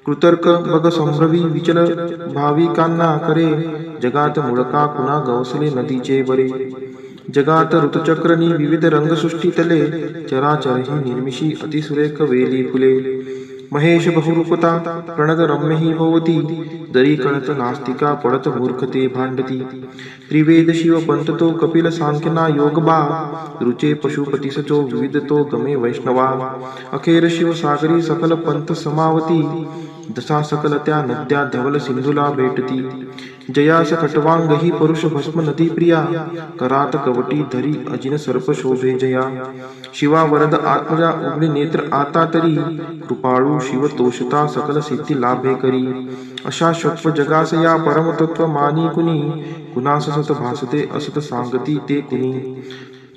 Speaker 2: कृतर्क बग संभ्रवी विचल भाविकांना करे जगात मुळका कुणा गवसले नदीचे बरे जगात ऋतुचक्रनी विविध रंगसृष्टी तले चराचर ही निर्मिशी अतिसुरेख वेली फुले महेश बहुरूपता प्रणद रम्य ही भवती दरी कळत नास्तिका पडत मूर्खते भांडती त्रिवेद शिव पंततो कपिल सांख्यना योग बा रुचे पशुपती सचो विविध तो गमे वैष्णवा अखेर शिव सागरी सकल पंथ समावती दसा सकल त्या नद्या धवल सिंधुला भेटती जयास खटवांग ही परुष भस्म नदी प्रिया करात कवटी धरी अजिन सर्प शोभे जया शिवा वरद आत्मजा उघडे नेत्र आता तरी कृपाळू शिव तोषता सकल सिद्धी लाभे करी अशा शत्व जगास या परमतत्व मानी कुणी कुणास सत भासते असत सांगती ते कुणी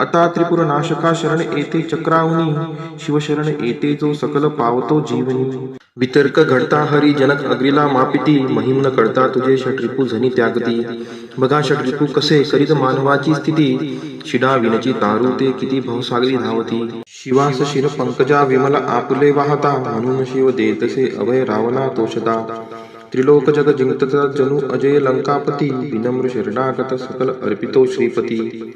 Speaker 2: आता त्रिपुर नाशका शरण येते चक्रावनी शिवशरण येते जो सकल पावतो जीवनी वितर्क घडता हरी जनक अग्रीला मापिती महिम्न कळता तुझे षटरिपू झनी त्यागती बघा षटरिपू कसे करीत मानवाची स्थिती शिडा विनची तारू ते किती भवसागरी धावती शिवास शिर पंकजा विमल आपुले वाहता म्हणून शिव देतसे अभय रावणा तोषदा त्रिलोक जग जिंकता जणू अजय लंकापती विनम्र शरणागत सकल अर्पितो श्रीपती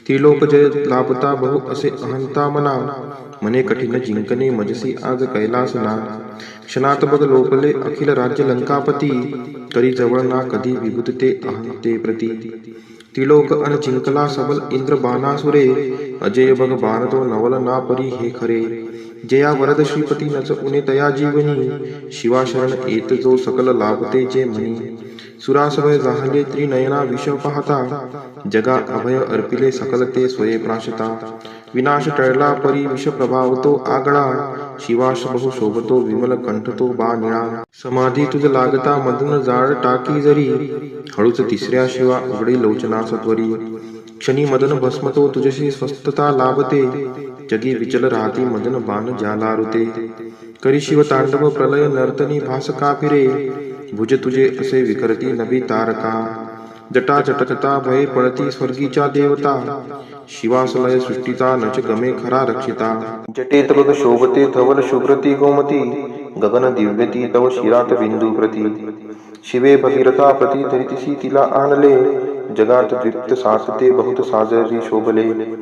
Speaker 2: त्रिलोक जय लाभता बहु असे अहंता मना मने कठीण जिंकणे मजसी आज कैलासना क्षणात बघ लोकले अखिल राज्य लंकापती करी जवळ ना कधी विभूतते अहंते प्रती त्रिलोक अन जिंकला सबल इंद्र बाणासुरे अजय बघ बाणतो नवल ना परी हे खरे जया वरद श्रीपती नच उने तया जीवनी शिवा शरण येत जो सकल लाभते जे म्हणी सुरासवय जाहले त्रिनयना विष पाहता जगा अभय अर्पिले सकल ते स्वये प्राशता विनाश टळला परी विष प्रभावतो आगळा शिवाश बहु शोभतो विमल कंठतो बा निळा समाधी तुझ लागता मधुन जाळ टाकी जरी हळूच तिसऱ्या शिवा उघडे लोचना सत्वरी क्षणी मदन भस्मतो तुझशी स्वस्थता लाभते जगी विचल राहती मदन बाण ज्याला रुते करी शिव तांडव प्रलय नर्तनी भासका फिरे भुज तुझे असे विकरती नभी तारका जटा जटकता भये पळती स्वर्गीच्या देवता शिवासलय सृष्टीचा नच गमे खरा रक्षिता जटेत बघ शोभते धवल शुभ्रती गोमती गगन दिव्यती तव शिरात बिंदू प्रती शिवे भगीरथा प्रती धरितिशी तिला आणले जगात द्विप्त सासते बहुत साजरी शोभले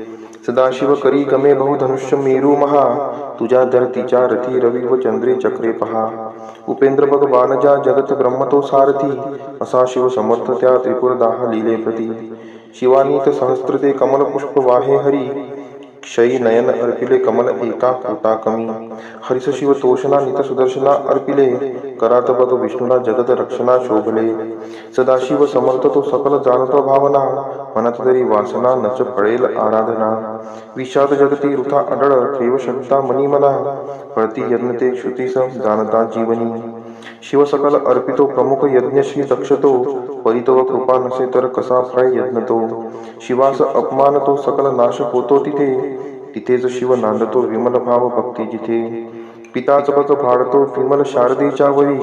Speaker 2: सदाशिव करी गमे बहुधनुष्य मेरू महा तुझ्या धरतीच्या रथी रवी व चंद्रे चक्रे पहा उपेंद्र बघ बाणजा जगत ब्रह्मतो सारथी असा शिव समर्थ त्या त्रिपुर दाह लीले प्रती शिवानीत सहस्त्रते कमल पुष्प वाहे हरी क्षयी नयन अर्पिले कमल एका कोटा कमी हरिस शिव तोषणा नित सुदर्शना अर्पिले करात बघ विष्णूला जगत रक्षणा शोभले सदाशिव समर्थ तो सकल जाणतो भावना मनात तरी वासना नच फळेल आराधना विषाद जगती वृथा अडळ ठेव शब्दा मनी मना फळती यज्ञ ते श्रुतीस जाणता जीवनी शिव सकल अर्पितो प्रमुख यज्ञ श्री दक्षतो परितव कृपा नसे तर कसा फळ यज्ञ तो शिवास अपमान तो सकल नाश होतो तिथे तिथेच शिव नांदतो विमल भाव भक्ती जिथे पिताच बघ भाडतो विमल शारदेच्या वरी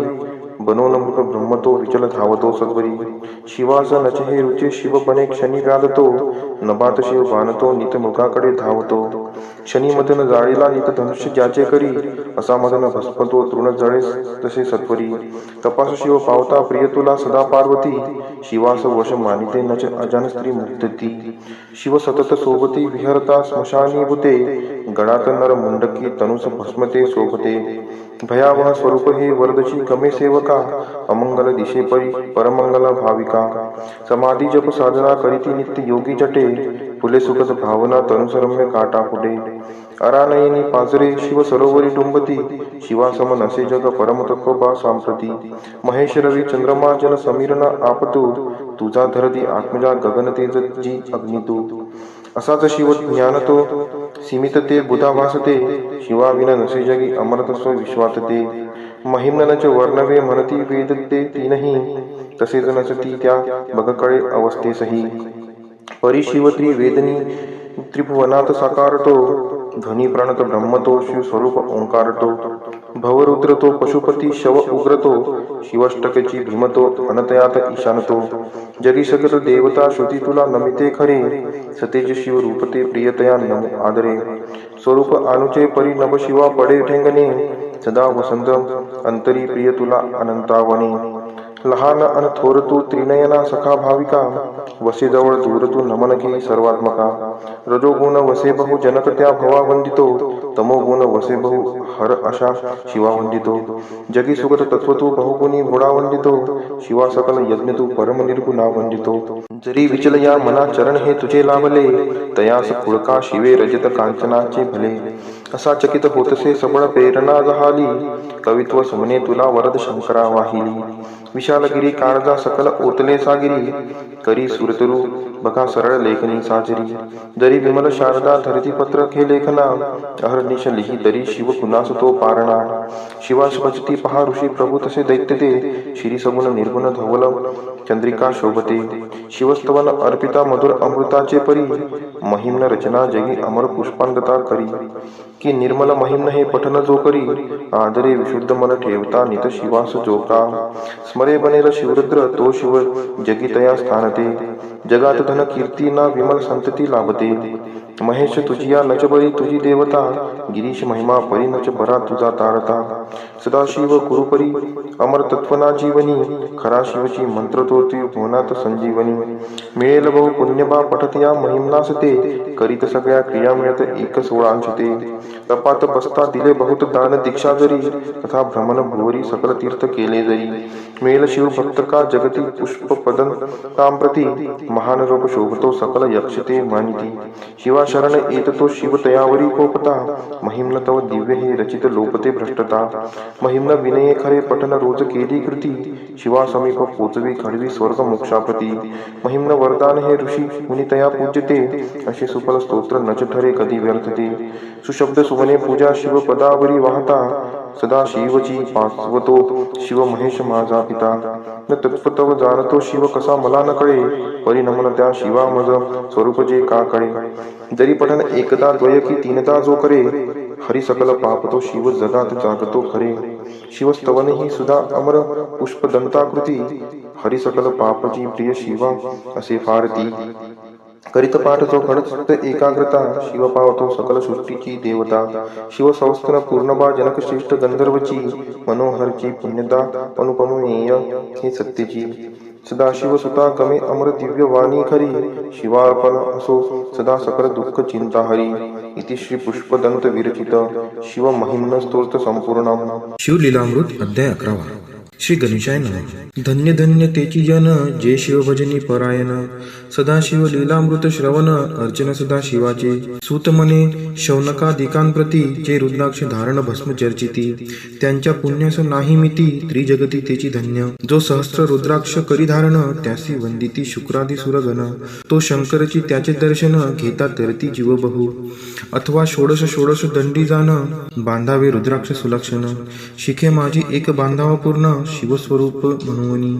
Speaker 2: बनोन मृग ब्रह्मतो विचल धावतो सद्वरी शिवास नचे रुचे शिव बने क्षणी व्याधतो नभात शिव बाणतो नित मृगाकडे धावतो क्षणी मदन जाळीला नित धनुष्य ज्याचे करी असा मदन भस्मतो तृण जळे तसे सत्वरी तपास शिव पावता प्रिय तुला सदा पार्वती शिवास वश मानिते नच अजान स्त्री मुक्तती शिव सतत सोबती विहरता स्मशानी भूते गळात नर मुंडकी तनुस भस्मते शोभते भयावह स्वरूप हे वरदची कमे सेवका अमंगल दिशे परी परमंगल भाविका समाधी जप साधना करीती नित्य योगी जटे फुले सुखद भावना तनुसरम्य काटा फुटे अरानयनी पाजरे शिव सरोवरी डुंबती शिवासम नसे जग परमतत्व बा सांप्रती महेश रवी चंद्रमा जन समीरना आपतू तुझा धरती आत्मजा गगन तेज जी अग्नितू असाच शिव ज्ञान तो सीमित ते बुधा भासते शिवाविना नसे जगी अमरतस्व विश्वात ते महिम्नच वर्णवे म्हणती वेद ते तीनही तसेच नसती त्या बगकळे अवस्थेसही परिशिवत्री वेदनी त्रिभुवनात साकारतो ध्वनी प्रणत ब्रह्मतो शिव स्वरूप ओंकारतो भवरुद्र तो पशुपती शव उग्रतो शिवष्टकची भीमतो अनतयात ईशानतो जगी सकल देवता श्रुती तुला नमिते खरे सतेज शिव रूपते प्रियतया नम आदरे स्वरूप अनुचे परी नभ शिवा पडे ठेंगणे सदा वसंत अंतरी प्रिय तुला अनंतावने लहान अन थोर तू त्रिनयना सखा भाविका वसे जवळ दूर तू नमन घे सर्वात्मका रजोगुण वसे बहु जनक त्या भवा वंदितो तमोगुण वसे बहु हर अशा शिवा वंदितो जगी सुगत तत्व तू बहुगुणी गुणा वंदितो शिवा सकल यज्ञ तू परम निर्गुणा वंदितो जरी विचल या मना चरण हे तुझे लाभले तयास पुळका शिवे रजत कांचनाचे भले असा चकित होतसे सबळ प्रेरणा जहाली कवित्व सुमने तुला वरद शंकरा वाहिली विशालगिरी काळजा सकल ओतले सागिरी करी सुरतरू बघा सरळ लेखनी साजरी जरी विमल शारदा धरती पत्र खे लेखना अहर्निश लिही तरी शिव कुणास तो पारणा शिवास भजती पहा ऋषी प्रभू तसे दैत्य ते श्री सगुण निर्गुण धवल चंद्रिका शोभते शिवस्तवन अर्पिता मधुर अमृताचे परी महिम्न रचना जगी अमर पुष्पांगता करी की निर्मल महिम्न हे पठन जो करी आदरे विशुद्ध मन ठेवता नित शिवास जोका स्मरे बनेल शिवरुद्र तो शिव जगितया स्थानते जगात धन कीर्ती ना विमल संतती लाभते महेश तुझिया नच बळी तुझी देवता गिरीश महिमा परी नच बरा तुझा तारता सदाशिव कुरुपरी अमर तत्वना जीवनी खरा शिवची मंत्र तोती भुवनात संजीवनी मिळेल बहु पुण्यबा पठतया महिमनास ते करीत सगळ्या क्रिया मिळत एक सोळांश ते तपात बसता दिले बहुत दान दीक्षा जरी तथा भ्रमण भुवरी सकल तीर्थ केले जरी मिळेल शिव भक्त का जगती पुष्प पदन तांप्रती महान रूप शोभतो सकल यक्षते मानिती शिवा शरण येत तो शिव तयावरी कोपता महिम्न तव दिव्य हे रचित लोपते भ्रष्टता महिम्न विनये खरे पठन रोज केली कृती शिवा समीप पोचवी खडवी स्वर्ग मोक्षाप्रती महिम्न वरदान हे ऋषी मुनितया पूज्यते असे सुफल स्तोत्र नच ठरे कधी व्यर्थते सुशब्द सुवने पूजा शिव पदावरी वाहता सदा शिवची पाचवतो शिव महेश माझा पिता न तत्पतव जाणतो शिव कसा मला न कळे परिणमन त्या शिवा मज स्वरूप जे का कळे जरी पठन एकदा द्वय की तीनदा जो करे हरी सकल पापतो शिव जगात जागतो खरे शिवस्तवन ही सुधा अमर पुष्प दंताकृती हरी सकल पापची प्रिय शिवा असे फारती करीत पाठ जो घडत एकाग्रता शिव पावतो सकल सृष्टीची देवता शिव संस्थन पूर्णबा जनक श्रेष्ठ गंधर्वची मनोहरची पुण्यदा अनुपमेय हे सत्यची सदाशिव सुता गमे अमर दिव्य वाणी खरी शिवार्पण असो सदा सकल दुःख चिंता हरी इति श्री पुष्पदंत विरचित शिव महिम्न स्तोत्र संपूर्णम
Speaker 1: शिवलीलामृत अध्याय 11 श्री गणेशाय नमः धन्य धन्य तेची जन जे शिव भजनी परायण सदाशिव लीलामृत श्रवण अर्चन सदा शिवाचे सूत मने शौनकादिकांप्रती जे रुद्राक्ष धारण भस्म चर्चिती त्यांच्या पुण्यास नाही मिती त्रिजगती तेची धन्य जो सहस्त्र रुद्राक्ष करी धारण त्यासी वंदिती शुक्रादी सुरगण तो शंकरची त्याचे दर्शन घेता तरती जीव बहु अथवा षोडश दंडी जाण बांधावे रुद्राक्ष सुलक्षण शिखे माझी एक बांधावा पूर्ण शिवस्वरूप म्हणूनी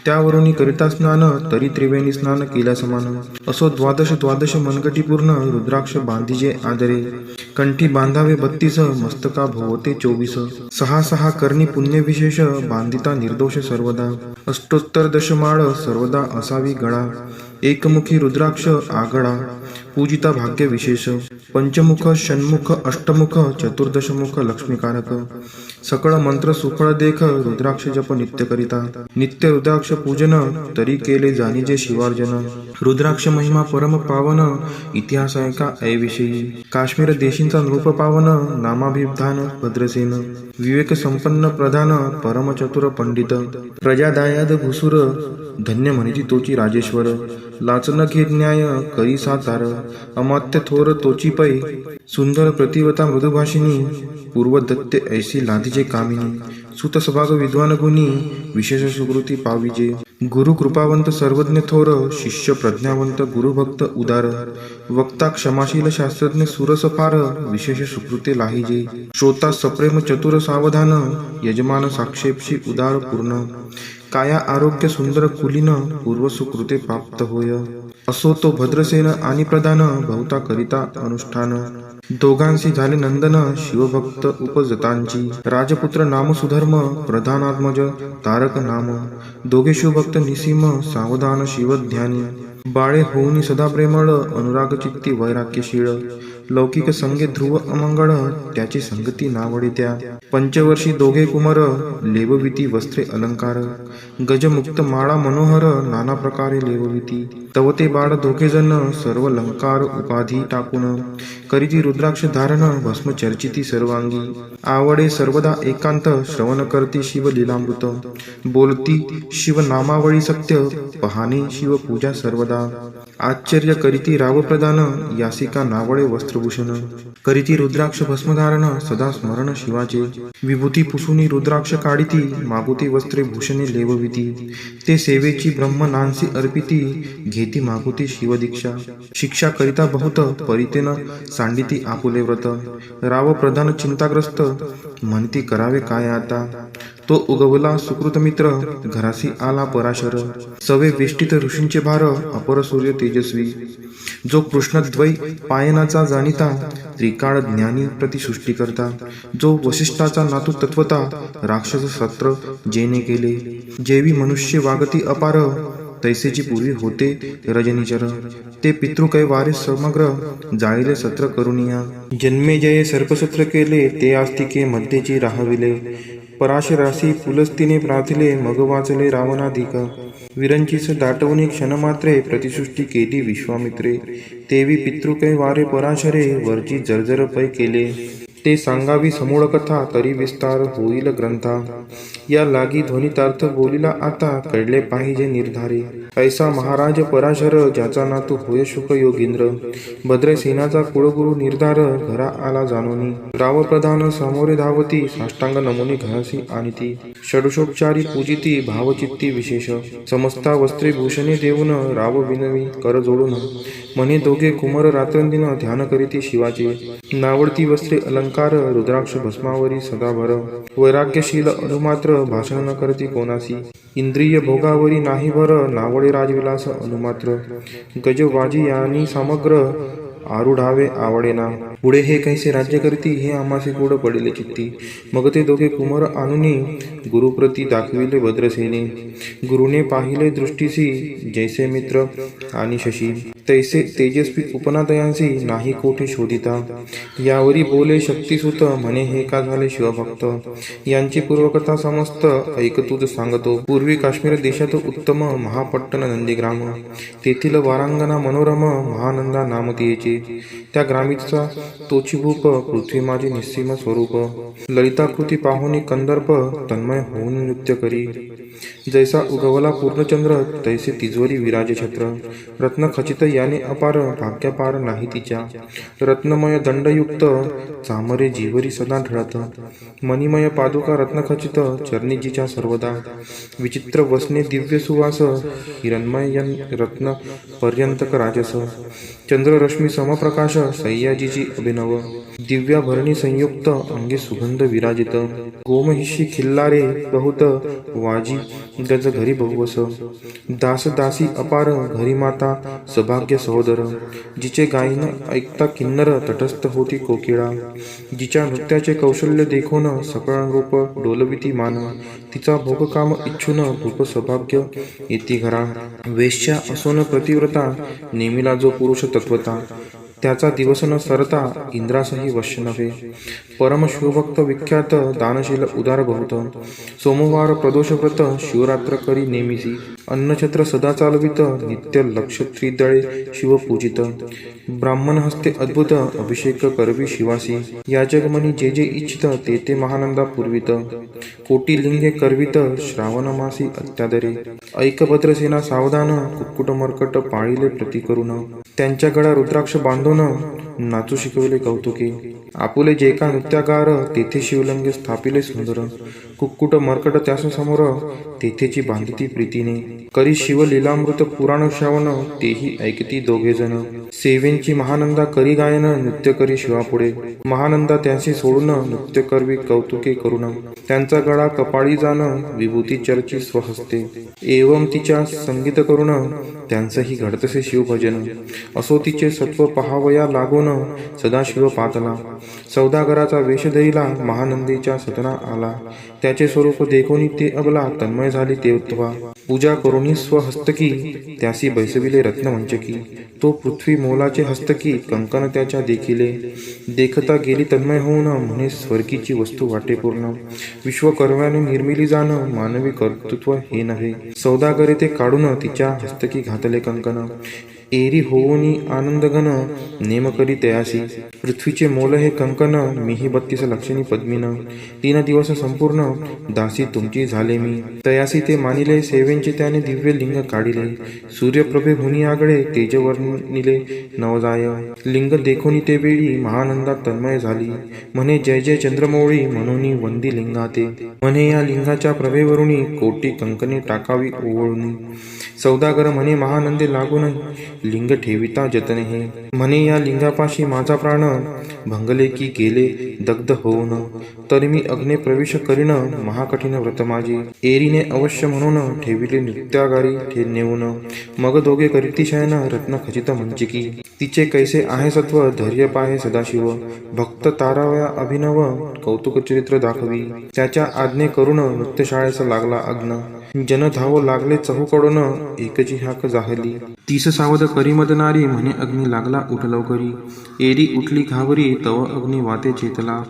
Speaker 1: त्यावरून करिता स्नान तरी त्रिवेणी स्नान केल्या समान. असो द्वादश मनगटीपूर्ण रुद्राक्ष बांधिजे आदरे. कंठी बांधावे 32 मस्तका भोवते 24. 6 कर्णी पुण्यविशेष बांधिता निर्दोष सर्वदा. अष्टोत्तर दशमाळ सर्वदा असावी गळा. एकमुखी रुद्राक्ष आगळा पूजिता भाग्य विशेष. पंचमुख षण्मुख अष्टमुख चतुर्दशमुख लक्ष्मीकारक. सकळ मंत्र सुफळ देख रुद्राक्ष जप नित्य करिता. नित्य रुद्राक्ष पूजन तरी केले जाणीजे शिवार्जन. रुद्राक्ष महिमा परम पावन इतिहास ऐका ऐविषयी. काश्मीर देशींचा नृप पावन नामाभिधान भद्रसेन. विवेक संपन्न प्रधान परम चतुर पंडित. प्रजादायाद भुसुर धन्य म्हणिती तोची राजेश्वर. लाचन घे न्याय करी सातार अमात्य थोर तोची पै. सुंदर प्रतिवता मृदुभाषिणी पूर्वदत्ते ऐसी लादीजे कामिनी. सुत सभाग विद्वान गुणी विशेष सुकृती पाविजे. गुरु कृपावंत सर्वज्ञ थोर शिष्य प्रज्ञावंत गुरुभक्त उदार. वक्ता क्षमाशील शास्त्रज्ञ सुरस फार विशेष सुकृते लाहिजे. श्रोता सप्रेम चतुर सावधान यजमान साक्षेपशी उदार पूर्ण. काया आरोग्य सुंदर कुलीन पूर्व सुकृते प्राप्त होय. असो तो भद्रसेन आणि प्रधान बहुता करिता अनुष्ठान. दोघांशी झाले नंदन शिवभक्त उपजतांची. राजपुत्र नाम सुधर्म प्रधानात्मज तारक नाम. दोघे शिवभक्त निसीम सावधान शिवध्यानी. बाळे होऊनी सदा प्रेमळ अनुराग चित्ती वैराग्यशीळ. लौकिक संगे ध्रुव अमंगळ त्याची संगती नावडे त्या. पंचवर्षी दोघे कुमार लेवविती वस्त्रे अलंकार. गजमुक्त माळा मनोहर नाना प्रकारे लेवविती. तवते बाळ दोघे जण सर्व अलंकार उपाधी टाकून. करीती रुद्राक्ष धारण भस्म चर्चिती सर्वांगी. आवडे सर्वदा एकांत श्रवण करती शिव लीलामृत. बोलती शिव नामावळी सत्य पहाणे शिव पूजा सर्वदा. आश्चर्य करीती राव प्रदान यासिका नावळे वस्त्रभूषण. करीती रुद्राक्ष भस्मधारण सदा स्मरण शिवाचे. विभूती पुसुनी रुद्राक्ष काढिती मागुती वस्त्रे भूषणे लेवविती. ते सेवेची ब्रह्म नांसी अर्पिती घेती मागुती शिवदीक्षा. शिक्षा करिता बहुत परितेन सांडिती आपुले व्रत. राव प्रधान चिंताग्रस्त म्हणती करावे काय आता. तो उगवला सुकृत मित्र घरासी आला पराशर. सवे वेष्टित ऋषींचे भार अपर सूर्य तेजस्वी. जो कृष्णद्वै पायनाचा जाणिता त्रिकाळ ज्ञानी प्रतिसृष्टी करता. जो वसिष्ठाचा नातू तत्वता राक्षस सत्र जेने केले. जेवी मनुष्य वागती अपार तैसेची पूर्वी होते रजनीचर. ते पितृकै वारे समग्र जाळीले सत्र करुनिया. जन्मे जये सर्पसत्र केले ते आस्तिके मध्येची राहविले. पराशरासी पुलस्तीने प्रार्थिले मग वाचले रावणाधिक. विरंचीस दाटवणी क्षणमात्रे प्रतिसृष्टी केली विश्वामित्रे. तेवी पितृकै वारे पराशरे वरची जर्जर पै केले. ते सांगावी समूळ कथा तरी विस्तार होईल ग्रंथा. या लागी ध्वनितार्थ बोलिला आता कळले पाहिजे निर्धारे. ऐसा महाराज पराशर ज्याचा नातू होय शुक योगींद्र. भद्रसेनाचा कुळगुरु निर्धार घरा आला जाणोनी. राव प्रधान समोरे धावती साष्टांग नमुनी घरासी आणिती. षडशोपचारी पूजिती भावचित्ती विशेष. समस्ता वस्त्रे भूषणे देऊन राव विनवी कर जोडून. म्हणे दोघे कुमार रात्रंदिन ध्यान करीती शिवाचे. नावडती वस्त्रे अलंकार रुद्राक्ष भस्मावरी सदाभर. वैराग्यशील अनुमात्र भाषण न करती कोणासी. इंद्रिय भोगावरी नाही भर नावडे राजविलास अनुमात्र. गजवाजी यांनी समग्र आरुढावे आवडेना. पुढे हे कैसे राज्य करती हे आम्हासे गोड पडिले चित्ती. मग ते दोघे कुमार आणुनी गुरुप्रती दाखविले भद्रसेने. गुरुने पाहिले दृष्टीसी जैसे मित्र आणि शशी. तैसे तेजस्वी उपनादयांसी नाही कोठे शोधिता. यावरी बोले शक्तिसुत म्हणे हे का झाले शिवभक्त. यांची पूर्वकथा समस्त ऐक तुझ सांगतो. पूर्वी काश्मीर देशात उत्तम महापट्टण नंदीग्राम. तेथील वारांगना मनोरम महानंदा नाम तियेचे. त्या ग्रामीचा तोची भूप पृथ्वी माझे निस्सीम स्वरूप. ललिताकृती पाहुनी कंदर्प तन्मय होऊन नृत्य करी. जैसा उगवला पूर्णचंद्र तैसे तिजोरी विराजे छत्र. रत्न खचित याने अपार भाग्यपार नाही तिच्या. रत्नमय दंडयुक्त चामरे जीवरी सदा ढळत. मणिमय पादुका रत्नखचित चरणीजीच्या सर्वदा. विचित्र वसने दिव्य सुवास हिरणमय रत्न पर्यंतक राजस. चंद्ररश्मी समप्रकाश सह्याजीची अभिनव. दिव्या भरणी संयुक्त अंगे सुगंध विराजित. गोमहिषी खिल्लारे बहुत वाजी गज घरी बहुवस, दास दासी अपार घरी माता सभाग्य सहोदर, जिचे गायन ऐकता किन्नर तटस्थ होती कोकिळा, जिच्या नृत्याचे कौशल्य देखून सकळ रूप डोलविती मान, तिचा भोगकाम इच्छून भूप सौभाग्य येती घरा. वेश्या असोन प्रतिव्रता, नेमिला जो पुरुष तत्वता, त्याचा दिवस न सरता इंद्रासही वश्य नव्हे. परम शिवभक्त विख्यात, दानशील उदार बहुत, सोमवार प्रदोषव्रत शिवरात्र करी नेमिसी, अन्नछत्र सदा चालवित, नित्य लक्ष त्रिदळे शिव पूजित, ब्राह्मण हस्ते अद्भुत अभिषेक करवी शिवासी, याजगमनी जे जे इच्छित ते ते महानंदा पूर्वित, कोटी लिंगे करवित श्रावण मासी अत्यादरे, ऐकभद्रसेना सावधान, कुक्कुट मर्कट पाळिले प्रति करून, त्यांच्या गळा रुद्राक्ष बांधून नाचू शिकविले कौतुके, आपुले जे का नृत्यागार तेथे शिवलिंगे स्थापिले सुंदर, कुक्कुट मर्कट त्यास समोर तेथेची बांधिती प्रीतीने, करी शिव लीलामृत पुराण श्रवण तेही ऐकती दोघे जण, सेवेंची महानंदा करी गायन नृत्य करी शिवापुढे, महानंदा त्यांशी सोडून नृत्य करवी कौतुके करून, त्यांचा गळा कपाळी जाण विभूती चर्ची स्वहस्ते, एवं तिच्या संगीत करून त्यांचंही घडतसे शिवभजन, असो तिचे सत्व पहावया लागून सदाशिव पातला, सौदागराचा वेश धरिला महानंदीच्या सदना आला, त्याचे स्वरूप देखोनी ते अबला तन्मय झाली तेव्हा, पूजा करुणी स्वहस्तकी त्यासी बैसविले रत्नवंचकी, तो पृथ्वी मोलाचे हस्तकी कंकन त्याच्या देखिले, देखता गेली तन्मय होऊन म्हणे स्वर्गीची वस्तू वाटे पूर्ण, विश्वकर्म्याने निर्मिली जाण मानवी कर्तृत्व हे नव्हे, सौदागरे ते काढून तिच्या हस्तकी घातले कंकन, एरी होऊनी आनंदघन नेम करी तयासी, पृथ्वीचे मोल हे कंकन मीही 32 लक्षणी पद्मीन, 3 दिवस संपूर्ण दासी तुमची झाले मी, तयासी ते मानिले सेवेंचे त्याने दिव्य लिंग काढिले, सूर्यप्रभे हुनी आगळे तेजवर्णिले नवजाय, लिंग देखोनी ते वेळी महानंदा तन्मय झाली, म्हणे जय जय चंद्रमौळी म्हणून वंदी लिंगाते, म्हणे या लिंगाच्या प्रभेवरुणी कोटी कंकणे टाकावी ओवळून, सौदागर म्हणे महानंदे लागून लिंग ठेविता जतने हे, म्हणे या लिंगापाशी माझा प्राण भंगले की गेले दग्ध होऊन, तर मी अग्ने प्रवेश करीन महाकठीण व्रत माझे, एरीने अवश्य म्हणून ठेविले नृत्यागारी नेऊन, मग दोघे करीती शयन रत्न खचित मंचिकी, तिचे कैसे आहे सत्व धैर्य पाहे सदाशिव, भक्त तारावया अभिनव कौतुक चरित्र दाखवी, त्याच्या आज्ञे करून नृत्यशाळेचा लागला अग्न, जन धाव लागले चहूकडून एकची हाक जाहली, 30 सावध करी मदनारी म्हणे अग्नी लागला उठ लवकरी, एरी उठली घावरी तव अग्नी वाते चेतला,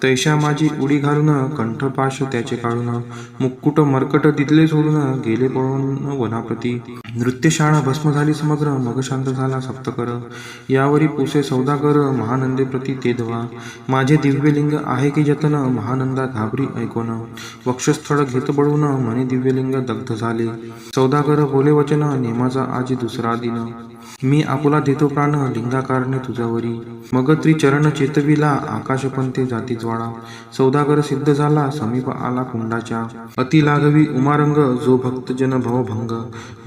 Speaker 1: तैशा माझी उडी घालून कंठपाश त्याचे काढून, मुक्कुट मर्कट दिदले सोडून गेले पळून वनाप्रती, नृत्यशाळा भस्म झाली समग्र मग शांत झाला सप्तकर, यावरी पुसे सौदागर महानंदे प्रती ते धवा, माझे दिव्यलिंग आहे की जतन महानंदा घाबरी ऐकून, वक्षस्थळ घेत बळून म्हणे दिव्यलिंग दग्ध झाले, सौदागर बोले वचन नेमाचा आजी दुसरा दिन, मी आपुला देतो प्राण लिंगाकारणे तुझ्यावरी, मग त्रिचरण चेतविला आकाशपंथे जाती ज्वाळा, सौदागर सिद्ध झाला समीप आला कुंडाच्या, अति लागवी उमारंग जो भक्तजन भवभंग,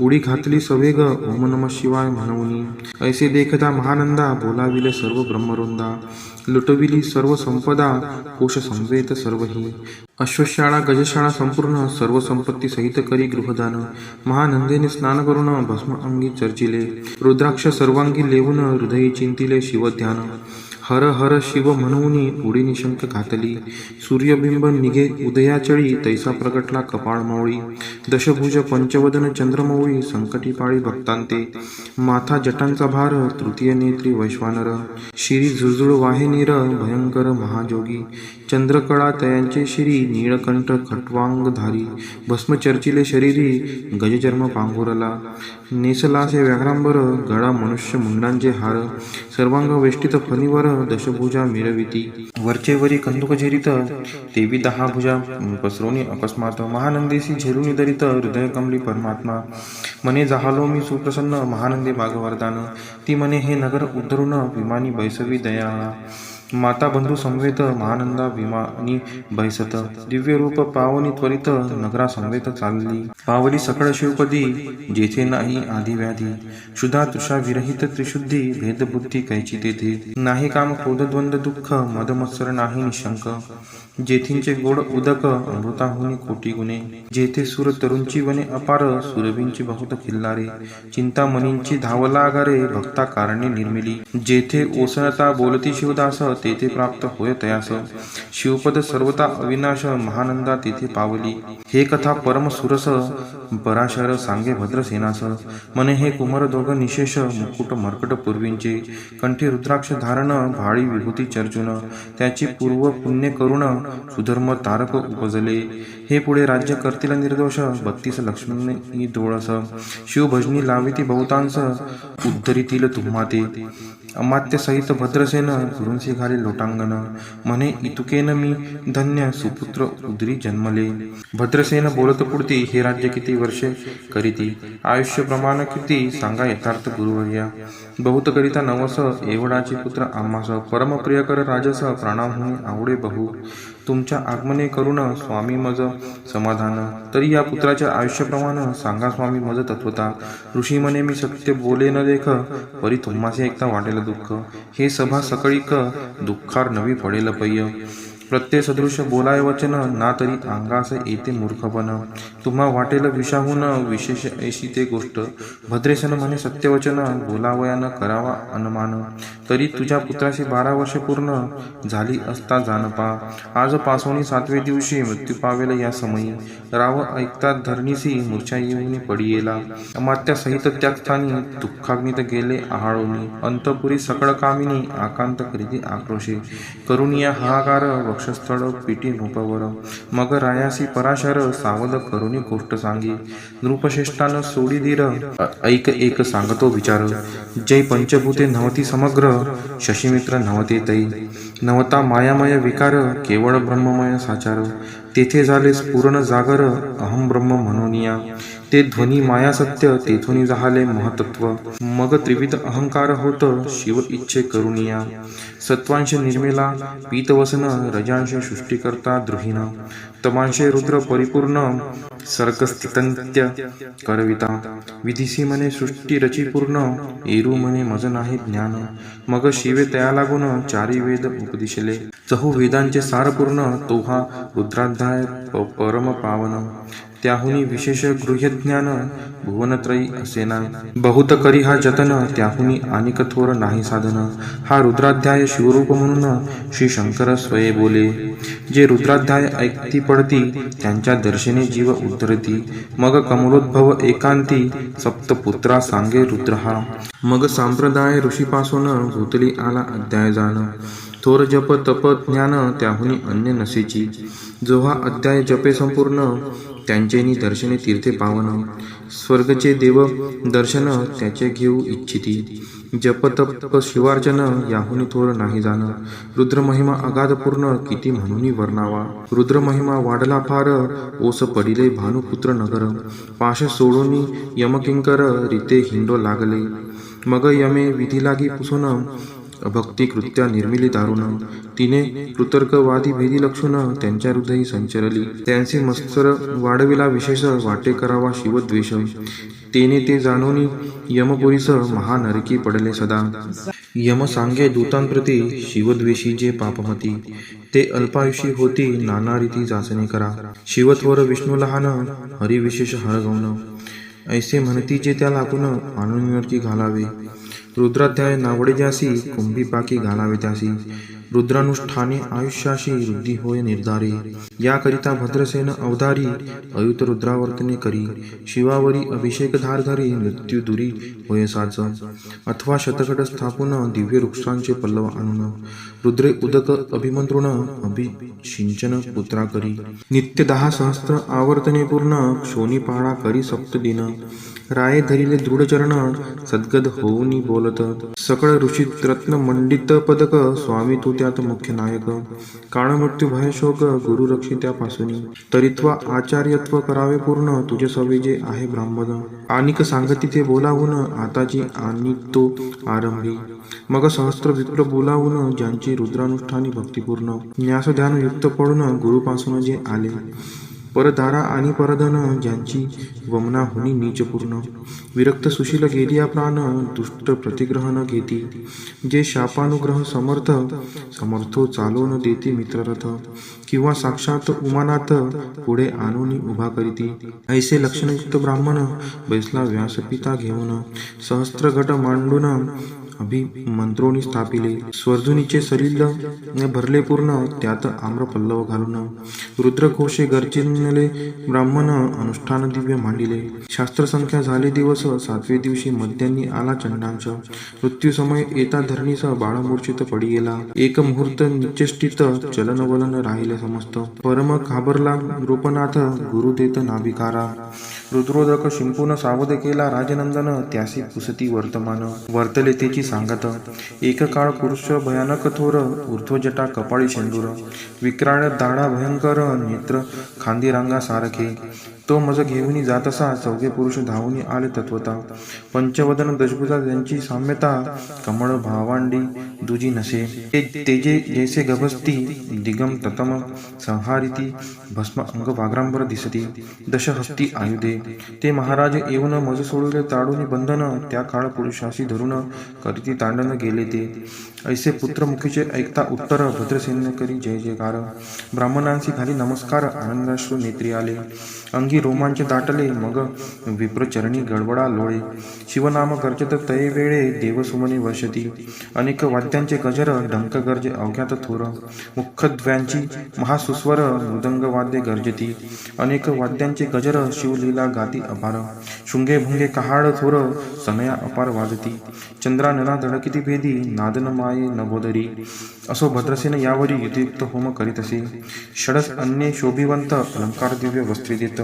Speaker 1: उडी घातली सवेग ओम नम शिवाय म्हणूनी, ऐसे देखता महानंदा बोलाविले सर्व ब्रह्मवृंदा, लुटविली सर्व संपदा कोश संवेत सर्वही, अश्वशाळा गजशाळा संपूर्ण सर्व संपत्ती सहित करी गृहदान, महानंदेने स्नान करून भस्म अंगी चर्चिले, रुद्राक्ष सर्वांगी लेवून हृदयी चिंतिले शिवध्यान, हर हर शिव म्हणूनी उडी निशंक घातली, सूर्यबिंब निघे उदयाचळी तैसा प्रगटला कपाळ मौळी, दशभुज पंचवदन चंद्रमौळी संकटी पाळी भक्तांते, माथा जटांचा भार तृतीय नेत्री वैश्वानर, शिरी झुळझुळ वाहे नीर भयंकर महाजोगी, चंद्रकळा तयांचे शिरी नीळकंठ खट्वांगधारी, भस्म चर्चिले शरीरी गजचर्म पांघुरला, नेसलासे व्याघ्रांबर गळा मनुष्य मुंडांचे हार, सर्वांग वेष्टित फणीवर दशभुजा मिरविती, वरचे वरी कंदुक झेरित तेवी 10 भुजा पसरोनी अकस्मात, महानंदेसी झेलूनी दरित हृदय कमली परमात्मा, म्हणे जाहलो मी सुप्रसन्न महानंदे भागवरदान, ती म्हणे हे नगर उद्धरून विमानी बैसवी दयाळा, माता बंधू समवेत महानंदा विमानी बैसत, दिव्य रूप पावनी त्वरित नगरा समवेत चालली, पावली सकळ शिवपदी जेथे नाही आधी व्याधी, क्षुधा तृषा विरहित त्रिशुद्धी भेदबुद्धी कैची तेथे, नाही काम क्रोध द्वंद्व दुःख मदमत्सर नाही निशंक, जेथींचे गोड उदक अमृताहुनी कोटी गुणे, जेथे सुर तरुंची वने अपार, सुरभींची बहुत खिल्लारे, चिंतामणींची धावला गारे, भक्ता कारणे निर्मिली, जेथे ओसळता बोलती शिवदास, तेथे प्राप्त होय तयास, शिवपद सर्वता अविनाश, महानंदा तेथे पावली, हे कथा परम सुरस, पराशर सांगे भद्रसेनास, मने हे कुमार दोघ निशेष, मुकुट मर्कट पूर्वींचे, कंठी रुद्राक्ष धारण, भाळी विभूती चर्चुन, त्याची पूर्व पुण्य करुण, सुधर्म तारक उपजले, हे पुढे राज्य करतील निर्दोष, 32 लक्ष्मी डोळस, शिवभजनी लाविती बहुतांस, उद्धरितील तुम्हा ते, अमात्य सहित भद्रसेन, गुरूंसी घाले लोटांगण, म्हणे इतुकेन मी धन्य, सुपुत्र उदरी जन्मले, भद्रसेन बोलत पुढती, हे राज्य किती वर्षे करीती, आयुष्य प्रमाण किती, सांगा यथार्थ गुरुवर्या, बहुत करिता नवस, एवढाची पुत्र आम्हास, परम प्रियकर राजस, प्राणाहुनी आवडे बहु, तुमच्या आगमने करुण स्वामी मज समाधान, तरी या पुत्राच्या आयुष्य प्रमाण सांगा स्वामी मज तत्वता, ऋषी म्हणे मी सत्य बोले न देख, परी तुम्हासे एकता वाटेल दुःख, हे सभा सकळीक, दुःखार नवी पडेल पय्य, प्रत्यय सदृश बोलाय वचन, ना तरी अंगास येते मूर्खपण, तुम्हा वाटेल विषाहून, विशेष ऐशी ते गोष्ट, भद्रेशन म्हणे सत्यवचन, बोलावया न करावा अनुमान, तरी तुझ्या पुत्राशी 12 वर्षे पूर्ण झाली असता जानपा, आज पासोनी 7वे दिवशी मृत्यू पावेल या समयी, राव ऐकतात धरणीसी, मूर्छा येऊनी पडियेला, अमात्या सहित त्या स्थानी, दुःखाग्नीत गेले आहाळोनी, अंतपुरी सकळ कामिनी, आकांत करीती आक्रोशे, करुनिया हाहाकार, वक्षस्थळ पिटी नृपवर, मग रायासी पराशर, सावध करुनी गोष्ट सांगी, नृपश्रेष्ठान सोडी धीर, ऐक एक सांगतो विचार, जय पंचभूते नव्हती समग्र, शशीमित्र नव्हते तै, नव्हता मायामय विकार, केवळ ब्रह्ममय साचार, तेथे झाले स्फुरण जागर, अहम ब्रह्म म्हणूनिया, ते ध्वनी माया सत्य, तेथून झाले महतत्व, मग त्रिविध अहंकार होत, शिव इच्छे करुनिया, सत्वांश निर्मिला पीतवसन, रजांश सृष्टीकर्ता द्रुहीन, तमांशे रुद्र परिपूर्ण, सर्गस्थितंत्य करविता, विधिसी म्हणे सृष्टी रची पूर्ण, एरू म्हणे मज नाही ज्ञान, मग शिवे तया लागून, चारी वेद उपदिशले, चहू वेदांचे सार पूर्ण, तो हा रुद्राध्याय परम पावन, त्याहुनी विशेष गृह्य ज्ञान, भुवनत्रयी असेना, बहुत करी हा जतन, त्याहुनी आणि कठोर नाही साधन, हा रुद्राध्याय शिवरूप म्हणून, श्री शंकर स्वये बोले, जे रुद्राध्याय ऐकती पडती, त्यांच्या दर्शने जीव उद्धरती, मग कमलोद्भव एकांती, सप्तपुत्रा सांगे रुद्र हा, मग संप्रदाय ऋषीपासून, भूतली आला अध्याय जाण, थोर जप तप ज्ञान, त्याहुनी अन्य नसेची, जो हा अध्याय जपे संपूर्ण, त्यांचेनी दर्शने तीर्थे पावन, स्वर्गचे देव दर्शन, त्याचे घेऊ इच्छिती, जप तप शिवार्चन, याहुनी थोर नाही जाण, रुद्र महिमा अगाध पूर्ण, किती म्हणून वर्णावा, रुद्र महिमा वाढला फार, ओस पडिले भानुपुत्र नगर, पाश सोडून यमकिंकर, रीते हिंडो लागले, मग यमे विधी लागी पुसून, अभक्ती कृत्या निर्मिली दारुण, तिने कृतर्कवादी भेदी लक्षुण, त्यांच्या हृदयी संचरली, त्यांचे मत्सर वाढविला विशेष, वाटे करावा शिवद्वेष, तेने ते जाणून यमपुरीस, महानरकी पडले सदा, यम सांगे दूतांप्रती, शिवद्वेषी जे पापमती, ते अल्पायुषी होती, नाना रीती जाचणे करा, शिवत्वर विष्णू लहान, हरिविशेष हळगवण, ऐसे म्हणती जे त्या लागून, आणून घालावे, रुद्राध्याय नावडे ज्यासी, कुंभी पाकी घालावे त्यासी, रुद्रानुष्ठाने आयुष्याशी वृद्धी होय निर्धारी, याकरिता भद्रसेन अवधारी, अयुत रुद्रावर्तने करी, शिवावरी अभिषेक धारधारी, मृत्यू दुरी होय साच, अथवा शतकट स्थापून, दिव्य वृक्षांचे पल्लव आणून, रुद्रे उदक अभिमंत्रुण, अभिषिंचन पुत्रा करी, नित्य 10 सहस्त्र आवर्तने पूर्ण, क्षोणी पाळा करी सप्तदिन, राये धरिले दृढ चरण, सद्गद होऊनी बोलत, सकळ ऋषीत रत्न मंडित पदक, स्वामी तू त्यात मुख्य नायक, काळ मृत्यू भय शोक, गुरु रक्षी त्यापासून, तरित्वा आचार्यत्व करावे पूर्ण, तुझे सवे जे आहे ब्राह्मण, आनिक सांगती ते बोलावून, आताची आणि तो आरंभी, मग सहस्त्र विप्र बोलावून, ज्यांची रुद्रानुष्ठानी भक्तिपूर्ण, न्यास ध्यान युक्त पडून, गुरुपासून जे आले, परधारा आणि परधन ज्यांची वमना हुनी नीचपूर्ण. विरक्त सुशील गेलिया प्राण दुष्ट प्रतिग्रहण घेती. जे शापानुग्रह समर्थो चालवून देती मित्ररथ. किंवा साक्षात उमानाथ पुढे आणून उभा करीती. ऐसे लक्षणयुक्त ब्राह्मण बैसला व्यासपिता घेऊन. सहस्त्र घट मांडून अभिमंत्रोनी स्थापिले. स्वर्जुनीचे सलिल भरले पूर्ण त्यात आम्र पल्लव घालून. रुद्रघोषे गर्जिनले ब्राह्मण अनुष्ठान दिव्य मांडिले. शास्त्रसंख्या झाले दिवस 7वे दिवशी मध्यान्नी आला चंडांच. मृत्यू समय येता धरणीस बाळमूर्छित पडी गेला. एक मुहूर्त निश्चेष्टित चलन वलन राहिले समस्त. परम घाबरला नृपनाथ गुरु देत नाभिकारा. रुद्रोदक शिंपून सावध केला राजनंदन. त्यासी पुसती वर्तमान वर्तले तेची सांगत. एक काळ पुरुष भयानक थोर ऊर्ध्वजटा कपाळी शेंदूर. विक्राळ दाढा भयंकर नेत्र खांदी रांगा सारखे. तो मज घेऊनी जातसा चौघे पुरुष धावून आले तत्वता. पंचवदन दशभुजा त्यांची साम्यता. कमळ भावांडी दुजी नसे. तेजे जैसे गभस्ती दिगम ततम संहारिती. भस्म अंग वाग्रांबर दिसती. दशहस्ती आयुधे. ते महाराज येऊन मज सोडले ताडून बंधन. त्या काळ पुरुषाशी धरून करीती तांडन गेले ते. ऐसे पुत्रमुखीचे ऐकता उत्तर भद्रसेन करी जय जयकार. ब्राह्मणांशी खाली नमस्कार आनंदाश्रू नेत्री आले. अंगी रोमांच दाटले मग विप्रचरणी गडबडा लोळे. शिवनाम गर्जत तये वेळे देवसुमने वर्षती. अनेक वाद्यांचे गजर डंक गर्जे अवघ्यात थोर. मुखद्व्यांची महासुस्वर मृदंग वाद्ये गर्जती. अनेक वाद्यांचे गजर शिवलीला गाती अपार. शुंगे भुंगे कहाड थोर सनया अपार वाजती. चंद्रानना धडकिती भेदी नादन माये नभोदरी. असो भद्रसेन यावरी युतियुक्त होम करीत असे. षडस अन्ये शोभिवंत अलंकार दिव्य वस्त्रे देत.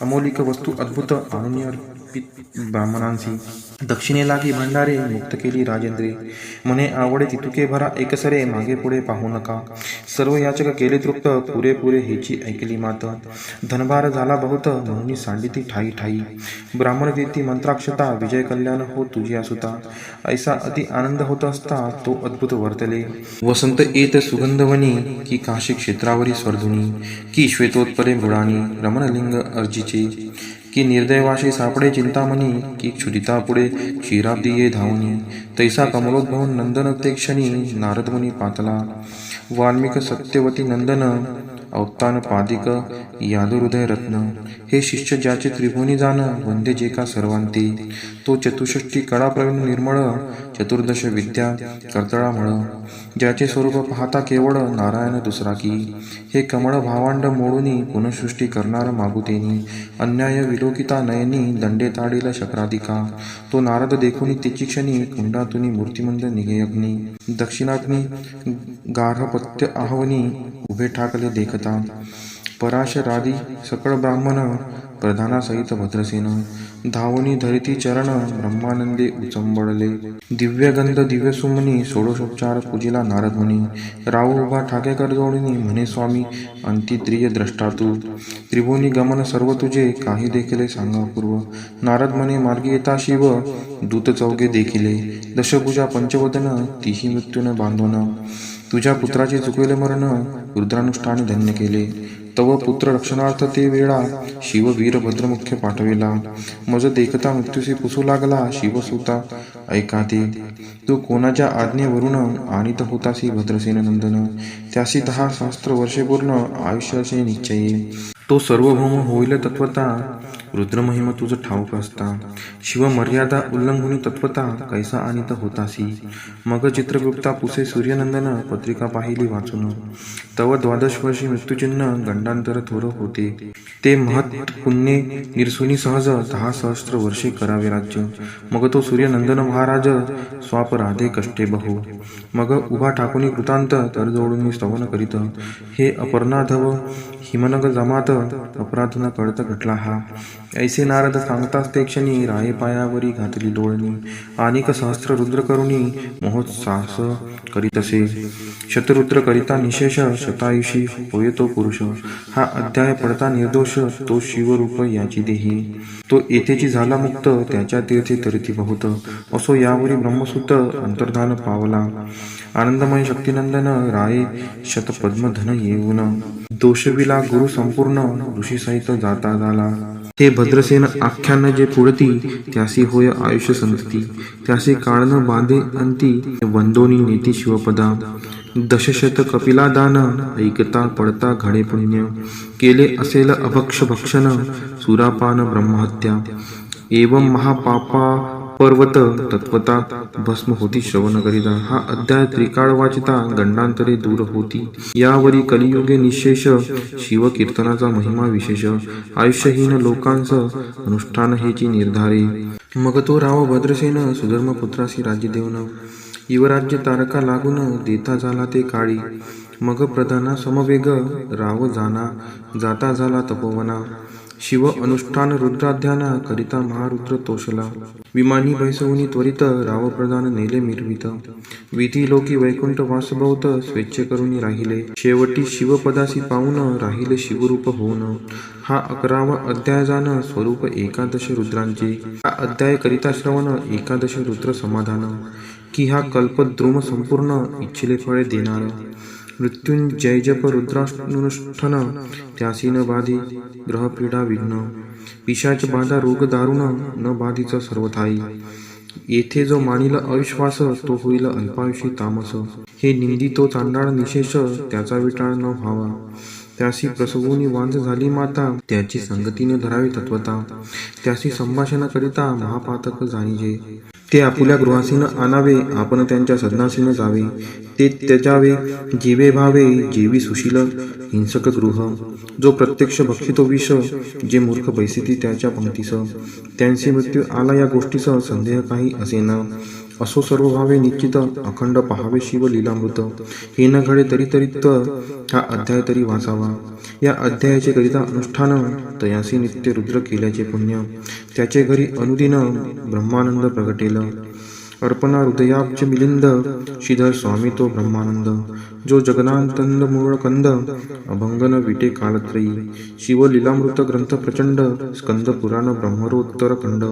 Speaker 1: अमौलिक वस्तू अद्भुत आणून अर्पित ब्राह्मणांसी. दक्षिणे लागी भंडारे मुक्त केली राजेंद्रे. म्हणे आवडे तितुके भरा एकसरे मागे पुढे पाहू नका. सर्व याचक केले तृप्त पुरेपुरे हेची ऐकली मात. धनभार झाला बहुत म्हणून सांडिती ठाई ठाई. ब्राह्मण देती मंत्राक्षता विजय कल्याण हो तुझी असुता. ऐसा अति आनंद होत असता तो अद्भुत वर्तले. वसंत येत सुगंधवनी की काशी क्षेत्रावरी स्वर्धुनी. की श्वेतोत्परे मृडानी रमणलिंग अर्जीचे. की निर्दैवाशी सापडे चिंतामणी. की क्षुदिता पुढे क्षीराब्दी ये धावनी. तैसा कमलोद्भव नंदन ते क्षणी नारदमुनी पातला. वाल्मिक सत्यवती नंदन अवतान पादिक यादहृदय रत्न. हे शिष्य ज्याचे त्रिभुवनी जाण वंदे जे का सर्वांती. तो चतुष्षष्टी कळा प्रवीण निर्मळ चतुर्दश विद्या कर्तळामळ. ज्याचे स्वरूप पाहता केवळ नारायण दुसरा की. हे कमळ भावांड मोडूनी पुनःसृष्टी करणार मागुतेनी. अन्याय विलोकिता नयनी दंडे ताडील शक्राधिका. तो नारद देखुनी तिची क्षणी कुंडातुनी मूर्तिमंद निघे अग्नी. दक्षिणाग्नी गार्हपत्य आहवनी उभे ठाकले देखता. पराशरादी सकळ ब्राह्मण प्रधानासहित भद्रसेन. धावनी धरिती चरण ब्रह्मानंदे उचंबळले. दिव्यगंध दिव्यसुमनी षोडशोपचार पूजिला नारदमुनी. राव उभा ठाकेकर जोडणी म्हणे स्वामी अंतिद्रिय द्रष्टा तू. त्रिभुवनी गमन सर्व तुझे काही देखील सांगा पूर्व. नारद म्हणे मार्गी येता शिव दूत चौघे देखिले. दशभुजा पंचवदन तिही मृत्यून बांधवण. तुझ्या पुत्राचे चुकले मरण रुद्रानुष्ठाने धन्य केले. तव पुत्र रक्षणार्थ ते वेळा शिव वीरभद्र मुख्य पाठविला. मज देखता मृत्यूशी पुसू लागला शिवसुता ऐका ते. तू कोणाच्या आज्ञेवरून आणीत होतासी भद्रसेन नंदन. त्यासी 10 सहस्त्र वर्षे पूर्ण आयुष्य असे निश्चये. तो सर्वभौम होईल तत्वता रुद्रमहिमा तुझ ठाऊक असता. शिव मर्यादा उल्लंघुनी तत्वता कैसा आणीत होतासी. मग चित्रगुप्ता पुसे सूर्यनंदन पत्रिका पाहिली वाचून. तव 12 वर्षी मृत्यूचिन्ह गंडांतर थोर होते. ते महत् पुण्ये निरसुनी सहज 10 सहस्त्र वर्षे करावे राज्य. मग तो सूर्यनंदन महाराज स्वापराधे कष्टे बहु. मग उभा ठाकुनी कृतांत तर जोडून स्तवन करीत. हे अपर्णाधव हिमनग जमात अपराध न कळत घटला हा. ऐसे नारद सांगताच ते क्षणी राये पायावरी घातली लोळणी. अनेक सहस्त्र रुद्र करुणी महोत्सास करीतसे. शतरुद्र करिता निशेष शतायुषी होय तो पुरुष. हा अध्याय पडता निर्दोष तो शिवरूप याची देही. तो येथेची झाला मुक्त त्याच्या तीर्थी तरिती बहुत. असो यावरी ब्रह्मसूत अंतर्धान पावला. आनंदमय शक्तिनंदन राये शतपद्मधन येऊन. दोषविला गुरु संपूर्ण ऋषीसहित जाता झाला. हे भद्रसेन आख्यान जे पुढती त्यासी होय आयुष्य संतती. त्यासी काळ न बांधे अंती वंदोनी नेती शिवपदा. दशशत कपिला दान ऐकता पडता घडे पुण्य. केले असेल अभक्ष भक्षण सुरापान ब्रह्महत्या. एवं महापापा पर्वत तत्वता भस्म होती श्रवण करिता. हा अध्याय त्रिकाळ वाचिता गंडांतरे दूर होती. यावरी कलियुगे निशेष शिव कीर्तनाचा महिमा विशेष. आयुष्यहीन लोकांस अनुष्ठान हेची निर्धारे. मग तो राव भद्रसेन सुधर्म पुत्रासी राज्य देऊन. युवराज्य तारका लागून देता झाला ते काळी. मग प्रधाना समवेग राव जाता झाला तपोवना. शिव अनुष्ठान रुद्राध्याना करिता महारुद्र तोषला. विमानी बैसवुनी त्वरित राव प्रधान नेले मिरवित. विधी लोकी वैकुंठ वासभोवत स्वेच्छ करुनी राहिले. शेवटी शिवपदासी पाहून राहिले शिवरूप होऊन. हा 11वा अध्याय जाण स्वरूप एकादश रुद्रांचे. हा अध्याय करिता श्रवण एकादश रुद्र समाधान. की हा कल्पद्रुम संपूर्ण इच्छिले फळे देणार. मृत्युंजय जप रुद्रानुष्ठन त्यासी न बाधी ग्रहपीडा विघ्न. पिशाच बाधा रोग दारुण न बाधीच सर्वथाई. येथे जो मानिल अविश्वास तो होईल अल्पायुषी तामस. हे निंदी तो चांडाळ निशेष त्याचा विटाळ न व्हावा. त्यासी प्रसवूनी वांझ झाली माता त्याची संगतीने धरावी तत्वता. त्यासी संभाषण करिता महापातक जाणीजे. ते आपुल्या गृहासीन आणावे आपण त्यांच्या सदनासीन जावे. ते त्यजावे जीवे भावे जेवी सुशील हिंसक गृह. जो प्रत्यक्ष भक्षितो विष जे मूर्ख बैसिती त्याच्या पंक्तीस. त्यांचे मृत्यू आला या गोष्टीस संदेह काही असेना. असो सर्व भावे निश्चित अखंड पहावे शिव लीलामृत. हे न घडे तरी हा अध्याय तरी वाचावा. या अध्यायाचे करिता अनुष्ठान तयासी नित्य रुद्र केल्याचे पुण्य. त्याचे घरी अनुदिन ब्रह्मानंद प्रगटेल. अर्पणा हृदयाब्ज मिलिंद श्रीधर स्वामी तो ब्रह्मानंद. जो जगनांतंद मूळ कंद अभंगन विटे कालत्रयी. शिव लीलामृत ग्रंथ प्रचंड स्कंद पुराण ब्रह्मरोत्तर खंड.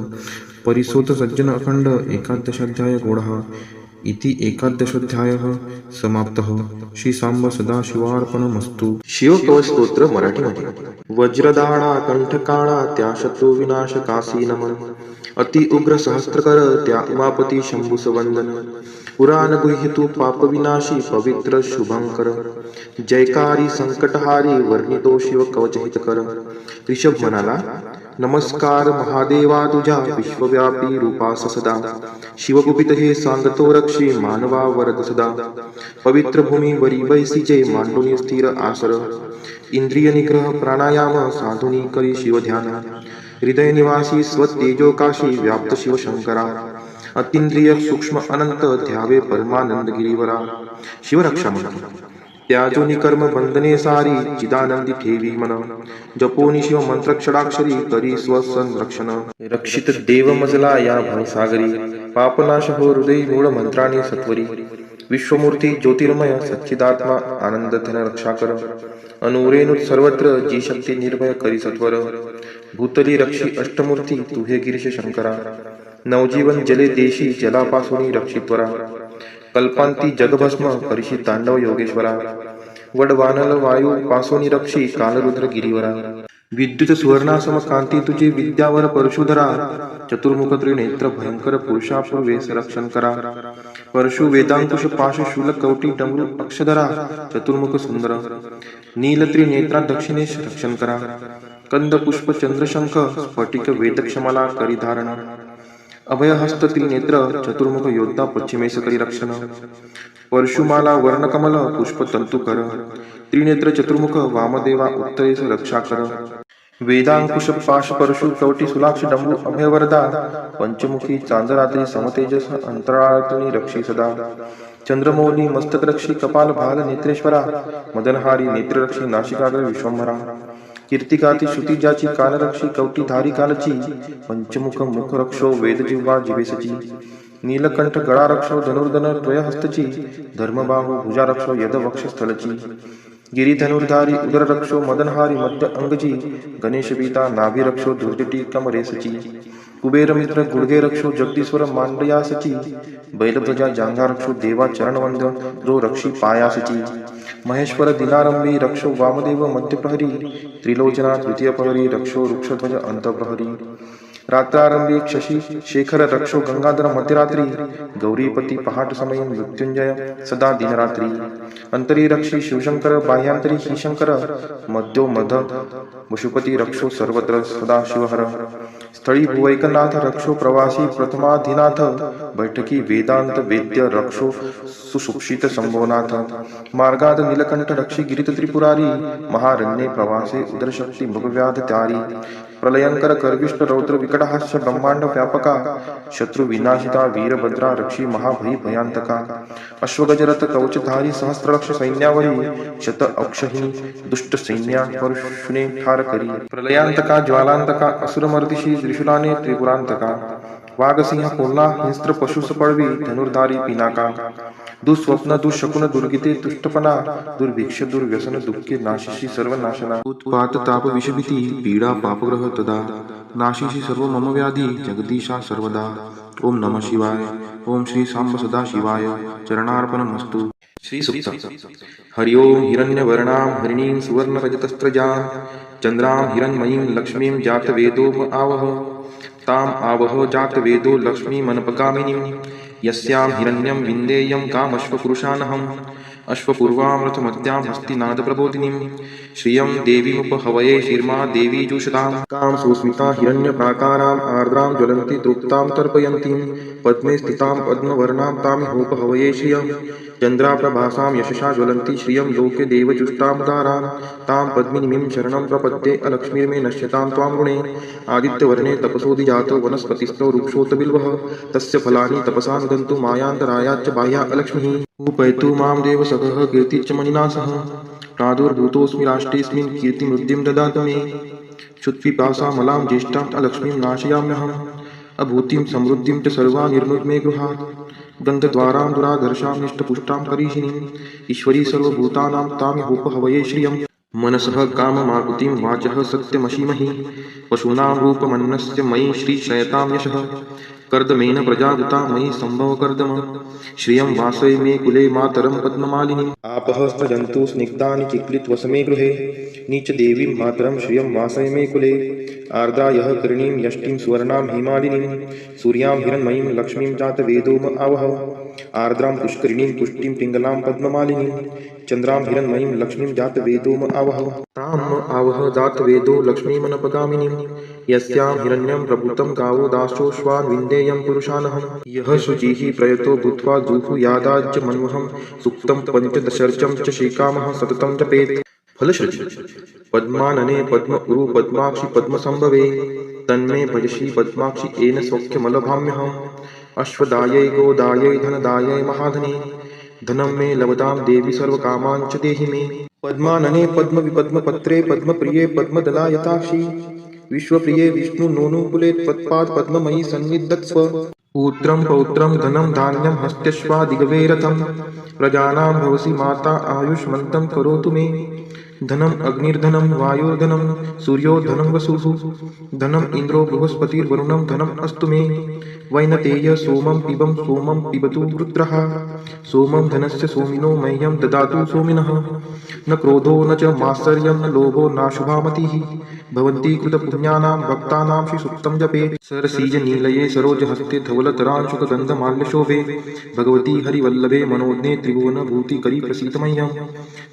Speaker 1: परिसोत सज्जन अखंड एकादशाध्याय गोढा. इति एकादशोध्यायः समाप्तः. श्री सांब सदाशिवार्पणमस्तु.
Speaker 2: शिवकवच स्तोत्र मराठीमध्ये. वज्रदाडा कंठकाळा त्या शत्रू विनाश कासी नमन. अति उग्र सहस्त्रकर त्या उमापती शंभुस वंदन. पुराण गुह्यतु पाप विनाशी पवित्र शुभंकर. जयकारी संकटहारी वर्णितो शिव कवच हितकर. ऋषभ म्हणाला, नमस्कार महादेवा तुझ्या विश्वव्यापी रूपास सदा. शिवगुपित हे सांगतो रक्षी मानवा वरद सदा. पवित्र भूमी वरी बैसीचे मांडुनी स्थिर आसर. इंद्रिय निग्रह प्राणायाम साधुनी करी शिव ध्यान. हृदय निवासी स्वतेजोकाशी व्याप्त शिव शंकरा. अतींद्रिय सूक्ष्म अनंत ध्यावे परमानंद गिरीवरा. शिवरक्षा म्हणा त्याजोनी कर्म बंधने सारी चिदानंदी ठेवी मन. जपोनी शिव मंत्र क्षडाक्षरी करी स्वसंरक्षण. रक्षित देव मजला या भवसागरी. पापनाश हो हृदय मूळ मंत्राणी सत्वरी. विश्वमूर्ती ज्योतिर्मय सच्चिदात्मा आनंद धन रक्षा कर. अनुरेणुत सर्वत्र जी शक्ती निर्भय करी सत्वर. भूतली रक्षी अष्टमूर्ती तू हे गिरीश शंकरा. नवजीवन जले देशी जलापासून रक्षित्वरा. कल्पांती जगभस्म परिशी तांडव योगेश्वरा. वडवानल वायू पासोनी रक्षी कालरुद्र गिरीवरा. विद्युत सुवर्णासम कांती तुझी विद्यावर परशुधरा. चतुर्मुख त्रिनेत्र भयंकर पुरुषापूर्वेस रक्षण करा. परशु वेदांकुश पाश शूल कवटी डमरू अक्षधरा. चतुर्मुख सुंदर नील त्रिनेत्रा दक्षिणेश रक्षण करा. कंद पुष्प चंद्रशंख स्फटिक वेदक्षमला करी धारण. अभयहस्त त्रिनेत्र चतुर्मुख योद्धा पश्चिमेस करी रक्षण. परशुमाला वर्णकमल पुष्प तंतुकर. त्रिनेत्र चतुर्मुख वामदेवा उत्तरेस रक्षा कर. वेदांकुश पाश परशु कवटी सुलाक्ष डंबू अभयवरदा. पंचमुखी चांदरात्री समतेजस अंतराळतुनी रक्षी सदा. चंद्रमौली मस्तकरक्षी कपाल भाल नेत्रेश्वरा. मदनहारी नेत्ररक्षी नाशिकाग्र विश्वंभरा. कीर्तिकाती श्रुती ज्याची कालरक्षी कवटी धारी कालची. पंचमुख मुख रक्षो वेदजिह्वा जिवेसची. नीलकंठ गळा रक्षो धनुर्धन त्वयहस्तची. धर्मबाहु भुजा रक्षो यद वक्षस्थलची. गिरिधनुर्धारी उदर रक्षो मदनहारी मध्य अंगजी. गणेश पिता नाभी रक्षो दुर्जटी कमरेसची.
Speaker 1: कुबेर मित्र गुडगे रक्षो जगदीश्वर मांडयासची बैलध्वजा जांगा रक्षो देवा चरणवंद जो रक्षी पायासची महेश्वर दिनारंभी रक्षो वामदेव मध्यप्रहरी त्रिलोचना तृतीय प्रहरी रक्षो वृक्षध्वज अंतप्रहरी रात्रारंभी शशी शेखर रक्षो गंगाधर मध्यरात्री गौरीपती पहाट समय मृत्युंजय सदा दिनरात्री अंतरी रक्षी शिवशंकर बाह्यांतरी श्रीशंकर मध्यो मध वशुपती रक्षो सर्वत्र सदा शिवहर स्थळी भुवैकनाथ रक्षो प्रवासी प्रथमाधिनाथ बैठकी वेदांत वेद्य रक्षो सुसुक्षित संभवनाथ मार्गाद नीलकंठ रक्षी गिरित त्रिपुरारी महारण्ये प्रवासे उदरशक्ती मृगव्याध त्यारी प्रलयंकर कर्विष्ट रौद्र विकटहास्य ब्रह्मांड व्यापका शत्रु विनाशिता वीरभद्रा रक्षी महाभयी भयांतका अश्वगजरथ कवचधारी सहस्रलक्ष सैन्यावरी शत अक्षही दुष्ट सैन्या परुषुने ठार करी प्रलयांतका ज्वालांतका असुरमर्दिशी त्रिशूलाने त्रिपुरांतका वाघसिंह कोल्हा हिंस्त्र पशुस पळवी धनुर्धारी पिनाका दुःस्वप्न दुःशकुन दुर्गिते तुष्टपणा दुर्भिक्ष दुर्व्यसन दुःखे नाशिशी सर्व नाशना उत्पात ताप विषभीती पीडा पापग्रह तदा नाशिशी सर्व मम व्याधी जगदीशा सर्वदा ओम नमः शिवाय ओम श्री सांब सदा शिवाय चरणार्पणमस्तु श्री सुक्त हरि ओम हिरण्यवर्णां हरिणीं सुवर्णरजतस्त्रजां चंद्रां हिरण्मयीं लक्ष्मीं जातवेदो आवह ताम आवह जातवेदो लक्ष्मीमनपगामिनीं यस्यां हिरण्यं विन्देयं कामश्वपुरुषानहम् अश्वपूर्वामृतमद्यां हस्तिनादप्रबोधिनीं श्रियं देवीमुपहवये शिर्मा देवी जुषतां कां सुस्मिता हिरण्यप्राकाराम् आर्द्रां ज्वलन्ति तृप्तां तर्पयन्तीं पद्मे स्थितां पद्मवर्णां तामिहोपहवये श्रियं चन्द्राप्रभासां यशसा ज्वलन्ति श्रियं लोके देवजुष्टामुदारां तां पद्मिनीं शरणं प्रपद्ये अलक्ष्मीर्मे नश्यतां त्वां ऋणे आदित्यवर्णे तपसोदिजातो वनस्पतिस्थो वृक्षोत बिल्वः तस्य फलानि तपसा नुदन्तु मायान्तरायाच्च बाह्या अलक्ष्मीः उपैतु मां देव सकः कीर्तिश्च मणिना सह प्रादुर्भूतोऽस्मि राष्ट्रेऽस्मिन् कीर्तिमृद्धिं ददातु मे क्षुत्पिपासामलां ज्येष्ठाम् अलक्ष्मीं नाशयाम्यहम् अभूतिं समृद्धिं च सर्वा निर्नुद्मे गृहात् गन्धद्वारां दुराधर्षां निष्टपुष्टां करीषिणीम् ईश्वरी सर्वभूतानां तामिहोपहवये श्रियम् मनसः काममाकुतिं वाचः सत्यमशीमहि पशूनां रूपमन्नस्य मयि श्रीशयतां यशः कर्दमेन प्रजादुता मयि सम्भव कर्दम श्रियं वासय मे कुले मातरं पद्ममालिनीम् आपः स्रजन्तु स्निग्धानि चिक्लितवसमे गृहे नीचदेवीं मातरं श्रियं वासय मे कुले आर्द्रा यः करणीं यष्टिं सुवर्णां हिमालिनीं सूर्यां हिरण्मयीं लक्ष्मीं जातवेदोम आवह आर्द्रां पुष्करिणीं पुष्टिं पिङ्गलां पद्ममालिनीं चन्द्रां हिरण्मयीं लक्ष्मीं जातवेदोम आवह ताम् आवह जातवेदो लक्ष्मीमनपगामिनीं यस्यां हिरण्यं प्रभूतं गावो दासोऽश्वान् विन्देयं पुरुषानहं यः शुचिः प्रयतो भूत्वा जुहुयादाज्य मन्वहं सुक्तं पञ्चदशर्चं च श्रीकामः सततं जपेत् फलश्रुति पद्मानने पद्म उरु पद्माक्षि पद्मसंभवे तन्मे भजसि पद्माक्षि येन सौख्यमलभाम्यहम् अश्वदायै गोदायै धनदायै महाधने धनं मे लभतां देवी सर्वकामान् च देहि मे पद्मानने पद्मविपद्मपत्रे पद्मप्रिये पद्मदलायताक्षि विश्वप्रिये विष्णु नोनुकुले त्वत्पाद पद्ममयी सन्निधत्स्व पुत्रं पौत्रं धनं धान्यं हस्त्यश्वादिगवे रथं प्रजानां भवसि माता आयुष्मन्तं करोतु मे धनम् अग्निर्धनं वायुर्धनं सूर्यो धनं वसुः धनम् इन्द्रो बृहस्पतिर्वरुणं धनम् अस्तु मे वैनतेय सोमं पिबतु रुद्रः सोमं धनस्य सोमिनो मह्यं ददातु सोमिनः न क्रोधो न च मात्सर्यं न लोभो नाशुभामतिः भवन्ति कृतपुण्यानां भक्तानां श्रीसुक्तं जपेत् सरसीजनीलये सरोजहस्ते धवलतरांशुकगन्धमाल्यशोभे भगवती हरिवल्लभे मनोज्ञे त्रिभुवनभूतिकरी प्रसीदमह्यं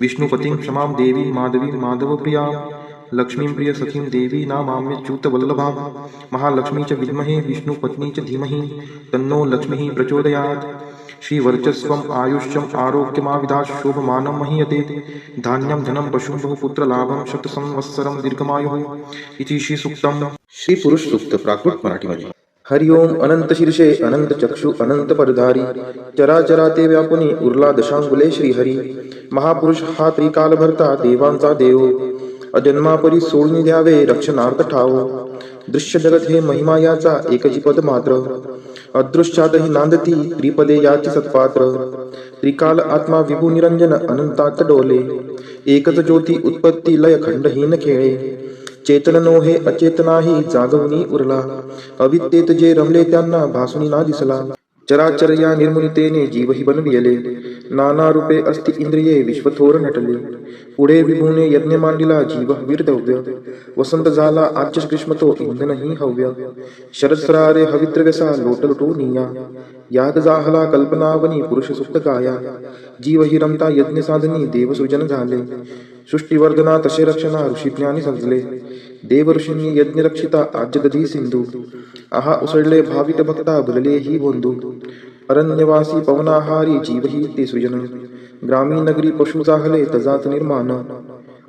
Speaker 1: विष्णुपतिं क्षमां देवीं माधवीं माधवप्रियां लक्ष्मीं प्रियसखीं देवी नामाम्यच्युतवल्लभां महालक्ष्मी च विद्महे विष्णुपत्नी च धीमहि तन्नो लक्ष्मीः प्रचोदयात् श्रीवर्चस्वम् आयुष्यम् आरोग्यमाविदात् शोभमानं महीयते धान्यं धनं पशुं बहुपुत्रलाभं शतसंवत्सरं दीर्घमायुः इति श्रीसूक्तम् श्री पुरुष सूक्त प्राकृत मराठीमध्ये हरि ओम अनंत शीर्षे अनंत चक्षु अनंत परधारी चराचरा ते व्यापुनी उरला दशांगुले श्रीहरी महापुरुष हा त्रिकालभरता देवांचा देव अजन्मापरी सोडून द्यावे रक्षणार्थ ठाव दृश्य जगत हे महिमा याचा एकची पद मात्र अदृश्यातही नांदती त्रिपदे याची सत्पात्र त्रिकाल आत्मा विभू निरंजन अनंतात डोले एकच ज्योती उत्पत्ती लय खंडहीन खेळे चेतन नोहे अचेतनाही जागवणी उरला. अविद्येत जे रमले त्यांना भासुनी ना दिसला. चराचर या निर्मुनितेने जीवही बनविले. नाना रूपे अस्ति इंद्रिये विश्वथोर नटले. पुढे विभूने यज्ञ मांडिला जीव हविर्दव्य. वसंत झाला आज्य ग्रीष्म तो इंधनही हव्य. शरदसरारे हविद्रव्यसा लोटलुटो निया. याग जाहला कल्पनावनी पुरुष सुप्त गाया. जीव हि रमता यज्ञ साधनी देवसृजन झाले. सृष्टीवर्धना तसे रक्षणा ऋषीज्ञानी सजले. देव ऋषींनी यज्ञ रक्षिता आज्य दधी सिंधू. आहा उसळले भावित भक्ता भुलले ही बोंधू. अरण्यवासी पवनाहारी जीवही ते सृजन. ग्रामीण नगरी पशु जाहले तजात निर्माण.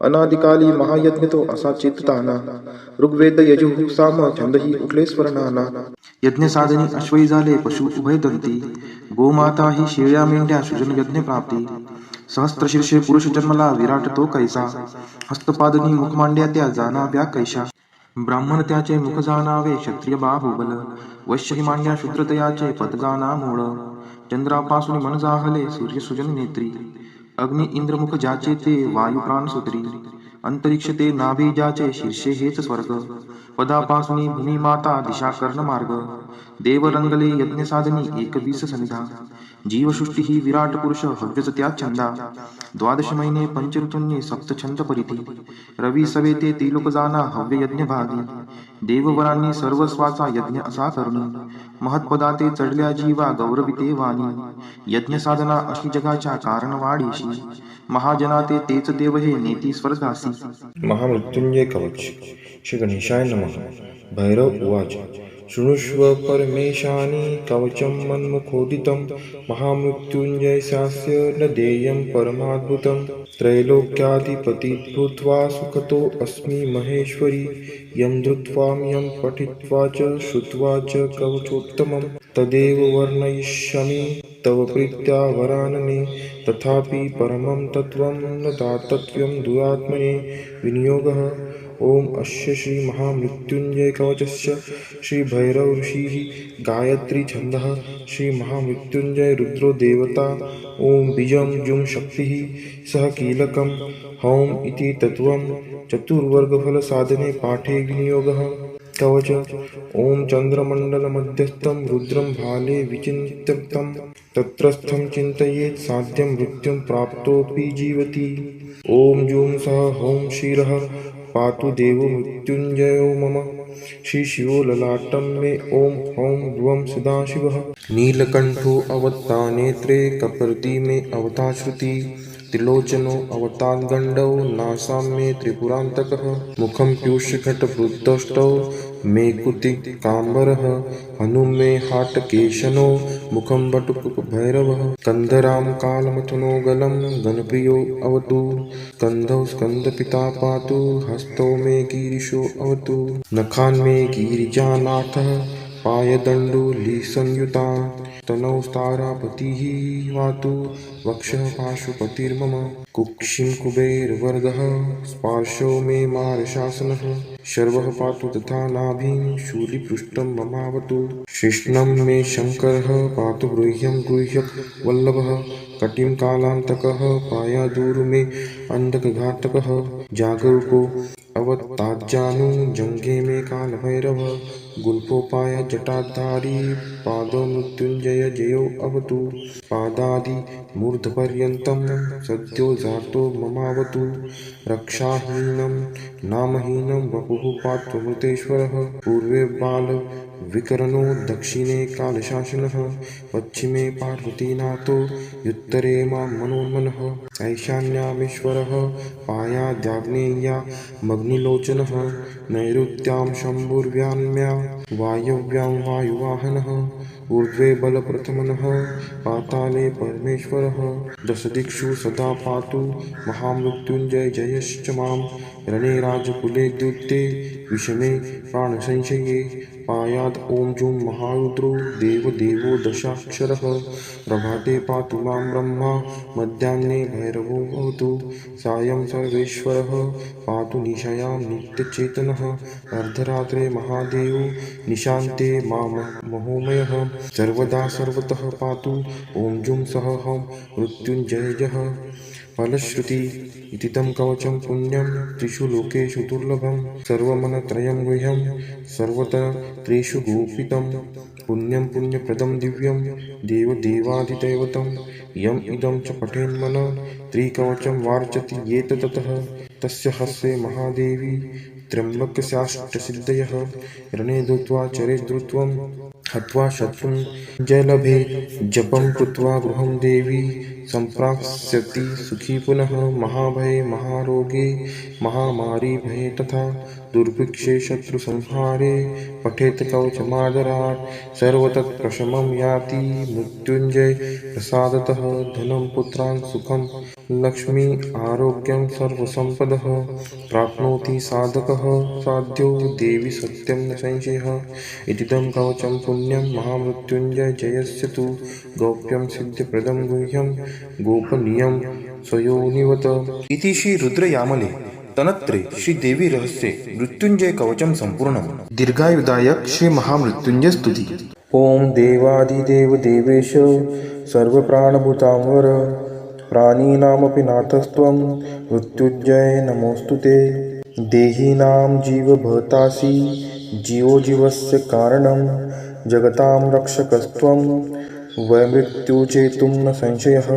Speaker 1: अनादिकाली महायज्ञ तो असा चेतताना. ऋग्वेद यजुः साम छंदही उठले स्वर्णाना. यज्ञ साधनी अश्वई झाले पशु उभय दंती. गोमाता ही शेळ्या मेंढ्या सृजन यज्ञ प्राप्ती. सहस्त्रशीर्षे पुरुष जन्मला विराट तो कैसा. हस्तपादनी मुख मांड्या त्या जाणाव्या कैशा. ब्राह्मण त्याचे मुख जाणावे क्षत्रिय बाहुबल. वैश्य ही मांड्या शूद्रतयाचे पद जाणा मूळ. चंद्रापासून मन जाहले सूर्य सृजन नेत्री. अग्नि इंद्रमुख ज्याचे ते वायू प्राणसूत्री. अंतरिक्ष ते नाभी ज्याचे शीर्षे हेच स्वर्ग. पदापासून भूमी माता दिशा कर्ण मार्ग. देव रंगले यज्ञ साधनी 21 सनिधा. जीवसृष्टी ही विराट पुरुष हव्यच त्या छंदा. 12 महिने पंचऋतूंनी सप्तछंद परिधी. रवी सवेते त्रिलोक जाना हव्य यज्ञ भागी. देववरांनी सर्वस्वाचा यज्ञ असा करुणी. महत्पदाते चढल्या जीवा गौरविते वाणी. यज्ञ साधना अशी जगाच्या कारणवाडीशी. महाजनाते तेच देव हे नेती स्वर्गासी.
Speaker 2: महामृत्युंजय कवच. श्री गणेशाय नमः. भैरव उवाच. शृणुष्व परमेशानि कवचं मन्मुखोदितं. महामृत्युंजयस्यास्य न देयं परमाद्भुतं. त्रैलोक्याधिपति भूत्वा सुखतो अस्मि महेश्वरी. यं धृत्वा यं पठित्वा च श्रुत्वा च कवचोत्तमं. तदेव वर्णयिष्यामि तव प्रीत्या वरानने. तथापि परमं तत्त्वं न दातव्यं दुरात्मने. विनियोगः. ओम अस्य श्री महामृत्युंजय कवचस्य श्री भैरव ऋषिः गायत्री छंदः. श्री महामृत्युंजय रुद्रो देवता. ओम बीजं जुं शक्तिः सह कीलकं. हौम इति तत्त्वं चतुर्वर्गफल साधने पाठे विनियोगः. कवच. ओम चंद्रमंडलमध्यस्थं रुद्रं भाले विचिन्त्यं. तत्रस्थं चिन्तयेत् साध्यं मृत्युं प्राप्तोऽपि जीवति. ओम जूं सह हौं शिरः पातु देवो मृत्युंजयो मम. श्री शिवो ललाटं मे. ओम हौं ध्रुवं सदाशिवः. नीलकंठो अवता नेत्रे. कपर्दी मे अवता श्रुति. त्रिलोचनो अवतात् गण्डौ. नासां मे त्रिपुरान्तकः. मुखं पीयूषघटवृद्धौष्टौ मे कुतिकाम्बरः. हनुं मे हाटकेशनो. मुखं वटुकभैरवः. कन्धरां कालमथुनो गलं गणप्रियो अवतु. स्कन्धौ स्कन्दपिता पातु. हस्तौ मे गिरिशो अवतु. नखान् मे गिरिजानाथः. पायदण्डुलिसंयुता. तनौ तारापतिः वातु. वक्षः पाशुपतिर्मम. कुक्षिं कुबेरवरदः. स्पार्शो मे मारशासनः. शर्वः पातु तथा नाभिं. शूलिपृष्ठं ममावतु. शिश्नं मे शङ्करः. पातु गृह्यं गुह्यवल्लभः. कटिं कालान्तकः. पायादूरु मे अन्धकघातकः. जागरूको अवताज्जानु. जङ्घे मे कालभैरवः. गुल्फोपाय जटाधारी. पादौ मृत्युंजय जयो अवतु. पादादि मूर्धपर्यन्तं सद्यो जातो ममावतु. रक्षाहीनं नामहीनं वपुः पात्वमृतेश्वरः. पूर्वे बाल विकरणो. दक्षिणे कालशासनः. पश्चिमे पार्वतीनाथो. उत्तरे मां मनोन्मनः. ऐशान्यामीश्वरः. पायाद्याग्नेय्यामग्निलोचनः. नैऋत्यां शम्भुर्व्याम्या. वायव्यां वायुवाहनः. ऊर्ध्वे बलप्रथमनः. पाताले परमेश्वरः. दशदिक्षु सदा पातु. महामृत्युंजय जयश्च मां. रणे राजकुले द्युते. विषमे प्राणसंशये. पायात् ओं जूं महारुद्रो. देवदेवो दशाक्षरः. प्रभाते पातु मां ब्रह्मा मध्याह्ने भैरवो भवतु सायं सर्वेश्वरः पातु निशयां नित्यचेतनः अर्धरात्रे महादेवो निशान्ते महोमयः सर्वदा सर्वतः पातु ॐ जुं सः हं मृत्युञ्जयः फलश्रुति इति तं कवचं पुण्यं त्रिषु लोकेषु दुर्लभं सर्वमनत्रयं गुह्यं सर्वत्र त्रिषु गोपितं पुण्यं पुण्यप्रदं दिव्यं देवदेवादिदैवतं यम् इदं च पठेन्मन त्रिकवचं वार्चति येत ततः तस्य हस्ते महादेवी त्र्यम्बकस्याष्टसिद्धयः रणे धृत्वा चरे धृत्वं हत्वा शत्रुं जलभे जपं कृत्वा गृहं देवी सम्प्राप्स्यति सुखी पुनः महाभये महारोगे महामारी भये तथा दुर्भिक्षे शत्रुसंहारे पठेत् कवचमादरात् सर्वतत्प्रशमं याति मृत्युञ्जय प्रसादतः धनं पुत्रान् सुखं लक्ष्मी आरोग्यं सर्वसम्पदः प्राप्नोति साधकः साध्यो देवी सत्यं न संशयः इति तं कवचं पुण्यं महामृत्युञ्जय जयस्य तु गौप्यं सिद्ध्यप्रदं गुह्यं गोपनीयं स्वयोनिवत
Speaker 1: इति श्री रुद्रयामले तनत्रे श्री देवी रहस्ये मृत्युंजय कवचम संपूर्णम दीर्घायुदायक श्री महामृत्युंजय स्तुति। ओम देवादिदेव देवेश सर्वप्राणभूतांवर प्राणिनामपि नाथस्त्वं मृत्युंजय नमोस्तुते। देहिनां जीवभतासि जीवो जीवस्य कारणं जगतां रक्षकस्त्वं वैमृत्युचेतुं न संशयः।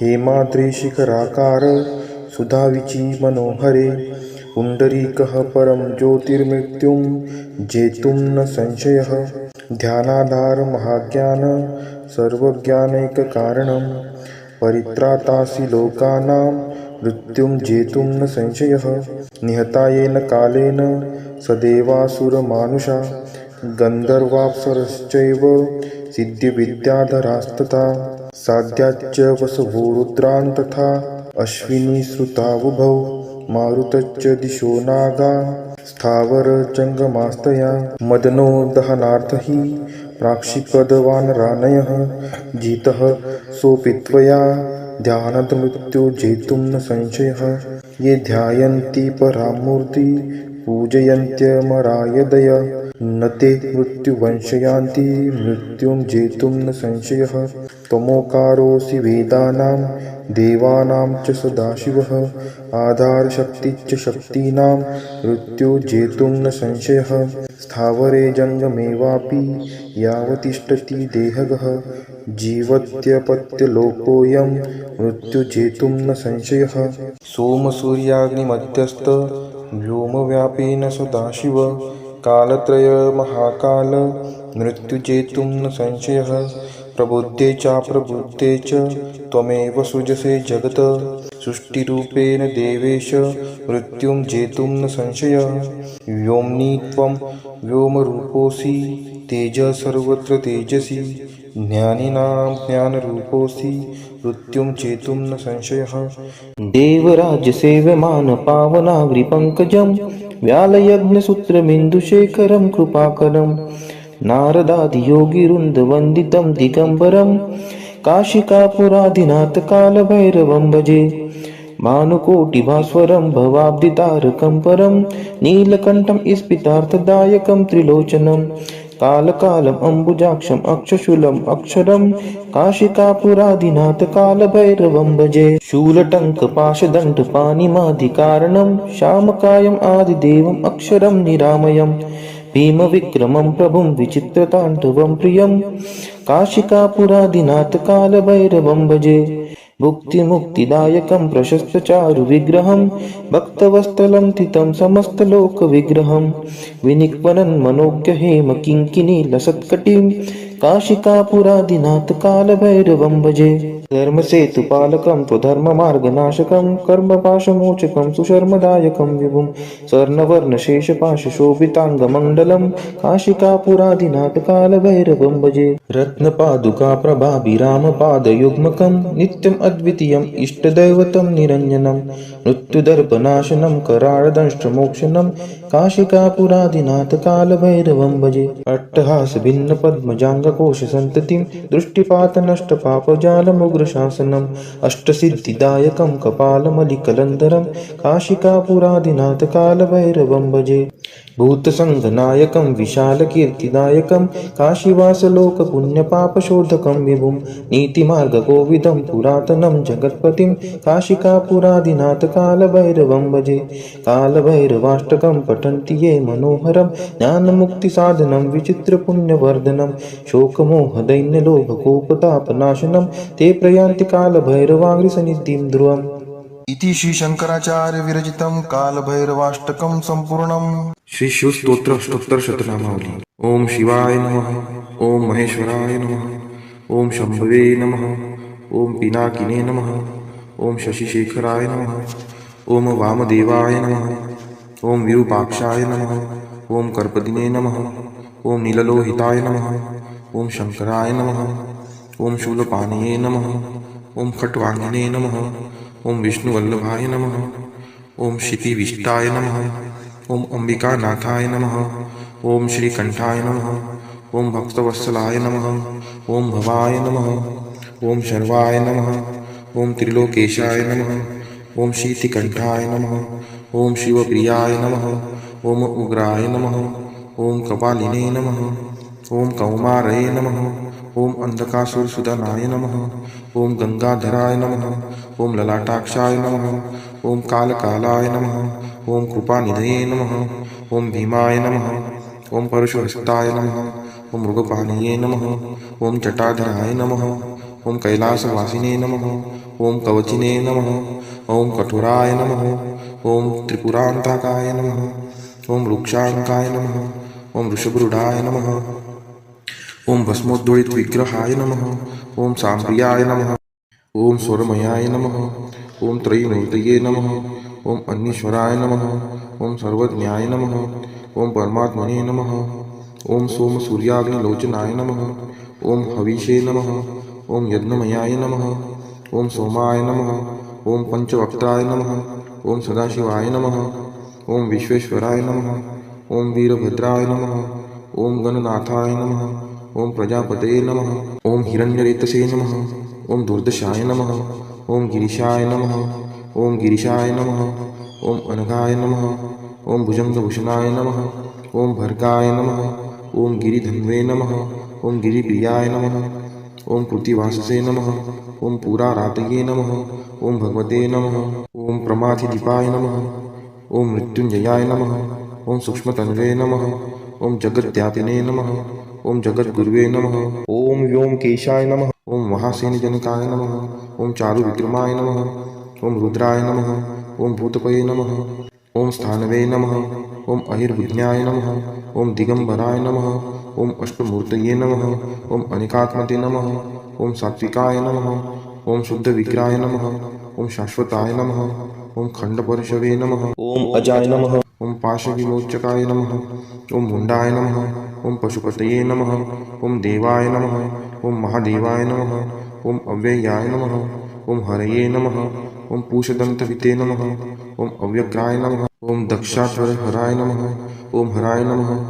Speaker 1: हेमाद्रिशिखराकार सुधाविची मनोहरे पुण्डरीकः परं ज्योतिर्मृत्युं जेतुं न संशयः। ध्यानाधार महाज्ञान सर्वज्ञानैककारणं परित्रातासि लोकानां मृत्युं जेतुं न संशयः। निहतायेन कालेन सदेवासुरमानुषा गन्धर्वाप्सरश्चैव सिद्धिविद्याधरास्तथा साध्याच्च वसवो रुद्रान् तथा अश्विनी श्रुतावुभौ मारुतश्च दिशो नागा स्थावर जङ्गमास्तया मदनो दहनार्थ हि प्राक्षिपदवानरानयः जितः सोऽपि त्वया ध्यानात् मृत्यो जेतुं न संशयः। ये ध्यायन्ति परामूर्ति पूजयन्त्यमरायदय न ते मृत्युवंशयान्ति मृत्युं जेतुं न संशयः। त्वमोकारोऽसि वेदानां देवानां च सदाशिवः आधारशक्तिश्च शक्तीनां मृत्यो जेतुं न संशयः। स्थावरे जङ्गमेवापि यावतिष्ठति देहगः जीवत्यपत्यलोकोऽयं मृत्युजेतुं न संशयः। सोमसूर्याग्निमध्यस्थ व्योमव्यापेन सदाशिव कालत्रय महाकाल मृत्युजेतुं न संशयः। प्रबुद्धे चाप्रबुद्धे च त्वमेव सृजसे जगत् सृष्टिरूपेण देवेश मृत्युं जेतुं न संशयः। व्योम्नि त्वं व्योमरूपोऽसि तेज सर्वत्र तेजसि ज्ञानिनां ज्ञानरूपोऽसि मृत्युं जेतुं न संशयः।
Speaker 3: देवराजसेव्यमान पावनाग्रिपङ्कजं व्यालयज्ञसूत्रमिन्दुशेखरं कृपाकरं नारदादियोगिवृन्दवन्दितं दिगम्बरं काशिकापुराधिनाथकालभैरवं भजे। भानुकोटिभास्वरं भवाब्धितारकं परं नीलकण्ठं स्फितार्थदायकं त्रिलोचनं कालकालम् अम्बुजाक्षम् अक्षशूलम् अक्षरं काशिकापुराधिनाथकालभैरवं भजे। शूलटङ्कपाशदण्डपाणिमादिकारणं श्यामकायम् आदिदेवम् अक्षरं निरामयम् भीमविक्रमं प्रभुं विचित्रताण्डवं प्रियं काशिकापुराधिनाथकालभैरवं भजे। भुक्तिमुक्तिदायकं प्रशस्तचारुविग्रहं भक्तवत्सलं तितं समस्तलोकविग्रहं विनिक्वनं मनोज्ञहेमकिङ्किणीलसत्कटिं काशिकापुराधिनाथकालभैरवं भजे। धर्मसेतुपालकं त्वधर्ममार्गनाशकं कर्मपाशमोचकं सुशर्मदायकं विभुं स्वर्णवर्णशेषपाशशोभिताङ्गमण्डलं काशिकापुरादिनाथकालभैरवं भजे रत्नपादुकाप्रभाभिरामपादयुग्मकं नित्यम् अद्वितीयम् इष्टदैवतं निरञ्जनं मृत्युदर्पनाशनं कराळदंष्ट्रमोक्षणं काशिकापुरादिनाथकालभैरवं भजे अट्टहासभिन्नपद्मजाङ्गकोशसन्ततिं दृष्टिपातनष्टपापजालमुग्रशासनम् अष्टसिद्धिदायकं कपालमलिकलन्धरं काशिकापुरादिनाथकालभैरवं भजे भूतसङ्घनायकं विशालकीर्तिदायकं काशीवासलोकपुण्यपापशोधकं विभुं नीतिमार्गकोविदं पुरातनं जगत्पतिं काशिकापुरादिनाथकालभैरवं भजे कालभैरवाष्टकं पठन्ति ये मनोहरं ज्ञानमुक्तिसाधनं विचित्रपुण्यवर्धनं शोकमोहदैन्यलोभकोपतापनाशनं ते प्रयान्ति कालभैरवाङ्घ्रिसन्निधिं ध्रुवम्
Speaker 2: इति श्री शंकराचार्य विरचितं कालभैरवाष्टकं संपूर्णम्। श्री शिवस्तोत्र अष्टोत्तर शतनामावली। ओम शिवाय नमः, ओम महेश्वराय नमः, ओम शंभवे नमः, ओम पिनाकिने नमः, ओम शशिशेखराय नमः, ओम वामदेवाय नमः, ओम विरूपाक्षाय नमः, ओम कर्पदिने नमः, ओम नीललोहिताय नमः, ओम शंकराय नमः, ओम शूलपाणिये नमः, ओम खट्वांगिने नमः, ओम विष्णुवल्लभाय नमः, ओम क्षितिविष्टाय नमः, ओम अंबिकानाथाय नमः, ओम श्रीकंठाय नमः, ओम भक्तवत्सलाय नमः, ओम भवाय नमः, ओम शर्वाय नमः, ओम त्रिलोकेशाय नमः, ओम शीतिकंठाय नमः, ओम शिवप्रियाय नमः, ओम उग्राय नमः, ओम कपालिने नमः, ओम कौमारये नमः, ओम अंधकासुरसुदनाय नमः, ओम गंगाधराय नमः, ओम ललाटाक्षाय नमः, ओम कालकालाय नमः, ओम कृपानिधये नमः, ओम भीमाय नमः, ओम परशुहस्ताय नमः, ओम मृगपाणिये नमः, ओम जटाधराय नमः, ओम कैलासवासिने नमः, ओम कवचिने नमः, ओम कठोराय नमः, ओम त्रिपुरांतकाय नमः, ओम वृक्षांकाय नमः, ओम वृषभरूढाय नमः, ओम भस्मोद्दोलित विग्रहाय नमः, ओम सांप्रियाय नमः, ओम स्वरमयाय नमः, ओम त्रयीमूर्तये नमः, ओम अन्नीश्वराय नमः, ओम सर्वज्ञाय नमः, ओम परमात्मने नमः, ओम सोमसूर्याग्निलोचनाय नमः, ओम हविषे नमः, ओम यज्ञमयाय नमः, ओम सोमाय नमः, ओम पंचवक्त्राय नमः, ओम सदाशिवाय नमः, ओम विश्वेश्वराय नमः, ओम वीरभद्राय नमः, ओम गणनाथाय नमः, ओम प्रजापतये नमः, ओम हिरण्यरेतसे नमः, ओम दुर्दशाय नमः, ओम गिरीशाय नमः, ओम गिरीशाय नमः, ओम अनघाय नमः, ओम भुजंगभूषणाय नमः, ओम भर्गाय नमः, ओम गिरिधन्वे नमः, ओम गिरिप्रियाय नमः, ओम पृथ्वीवाससे नमः, ओम पुरारातये नमः, ओम भगवते नमः, ओम प्रमाथिदीपाय नमः, ओम मृत्युंजयाय नमः, ओम सूक्ष्मतन्वे नमः, ओम जगद्व्यापिने नमः, ओम जगद्गुरुवे नमः, ओम व्योमकेशाय नमः, ओम महासेनजनकाय नमः, ओम चारुविक्रमाय नमः, ओम रुद्राय नमः, ओम भूतपये नमः, ओम स्थानवे नमः, ओम अहिर्विज्ञाय नमः, ओम दिगंबराय नमः, ओम अष्टमूर्तये नमः, ओम अनिकात्मते नमः, ओम सात्विकाय नमः, ओम शुद्धविग्रहाय नमः, ओम शाश्वताय नमः, ओम खंडपरशवे नमः,
Speaker 3: ओम अजाय नमः,
Speaker 2: ओम पाशविमोचकाय नमः, ओम मुंडाय नमः, ओम पशुपतये नमः, ओम देवाय नमः, ओम महादेवाय नमः, ओम अव्ययाय नमः, ओम हरये नमः, ओम पूषदन्तविते नमः, ओम अव्यग्राय नमः, ओम दक्षाध्वरहराय नमः, ओम हराय नमः,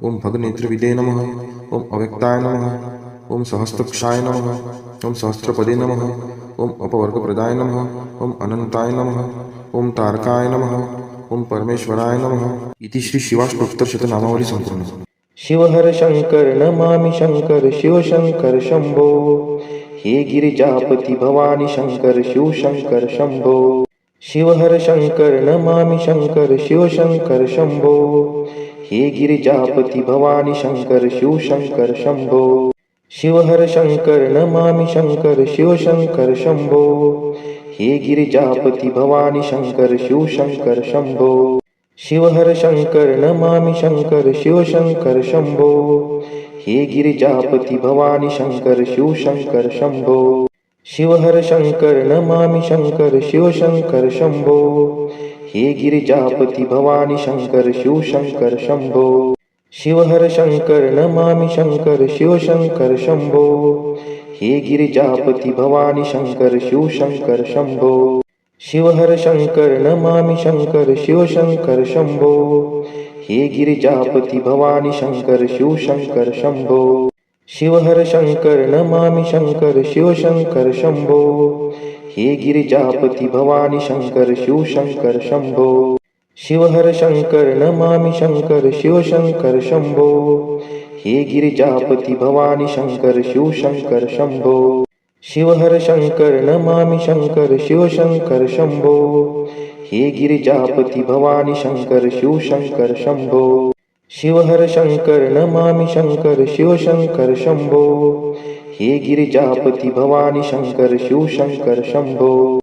Speaker 2: ओम भगनेत्रविदे नमः, ओम अव्यक्ताय नमः, ओम सहस्त्रक्षाय नमः, ओम सहस्रपदे नमः, ओम अपवर्गप्रदाय नमः, ओम अनंताय नमः, ओम तारकाय नमः, ओम परमेश्वराय नमः। इति श्री शिवाष्टोत्तर शतनामावली संपूर्ण।
Speaker 3: शिव हर शंकर नमामि शंकर शिव शंकर शंभो हे गिरिजापति भवानी शंकर शिव शंकर शंभो शिव हर शंकर नमामि शंकर शिव शंकर शंभो हे गिरिजापति भवानी शंकर शिव शंकर शंभो शिव हर शंकर नमामि शंकर शिव शंकर शंभो हे गिरिजापति भवानी शंकर शिव शंकर शंभो शिव हर शंकर नमामि शंकर शिव शंकर शंभो हे गिरिजापति भवानी शंकर शिव शंकर शंभो शिवहर शंकर नमामि शंकर शिवशंकर शंभो हे गिरिजापती भवानी शंकर शिवशंकर शंभो शिवहर शंकर नमामि शंकर शिवशंकर शंभो हे गिरिजापती भवानी शंकर शिवशंकर शंभो शिवहर शंकर नमामि शंकर शिवशंकर शंभो हे गिरिजापती भवानी शंकर शिवशंकर शंभो शिवहर शंकर नमामि शंकर शिवशंकर शंभो हे गिरिजापती भवानी शंकर शिवशंकर शंभो शिवहर शंकर नमामि शंकर शिवशंकर शंभो हे गिरिजापती भवानी शंकर शिवशंकर शंभो शिवहर शंकर नमामि शंकर शिवशंकर शंभो हे गिरिजापती भवानी शंकर शिवशंकर शंभो शिवहर शंकर नमामि शंकर शिवशंकर शंभो हे गिरिजापती भवानी शंकर शिवशंकर शंभो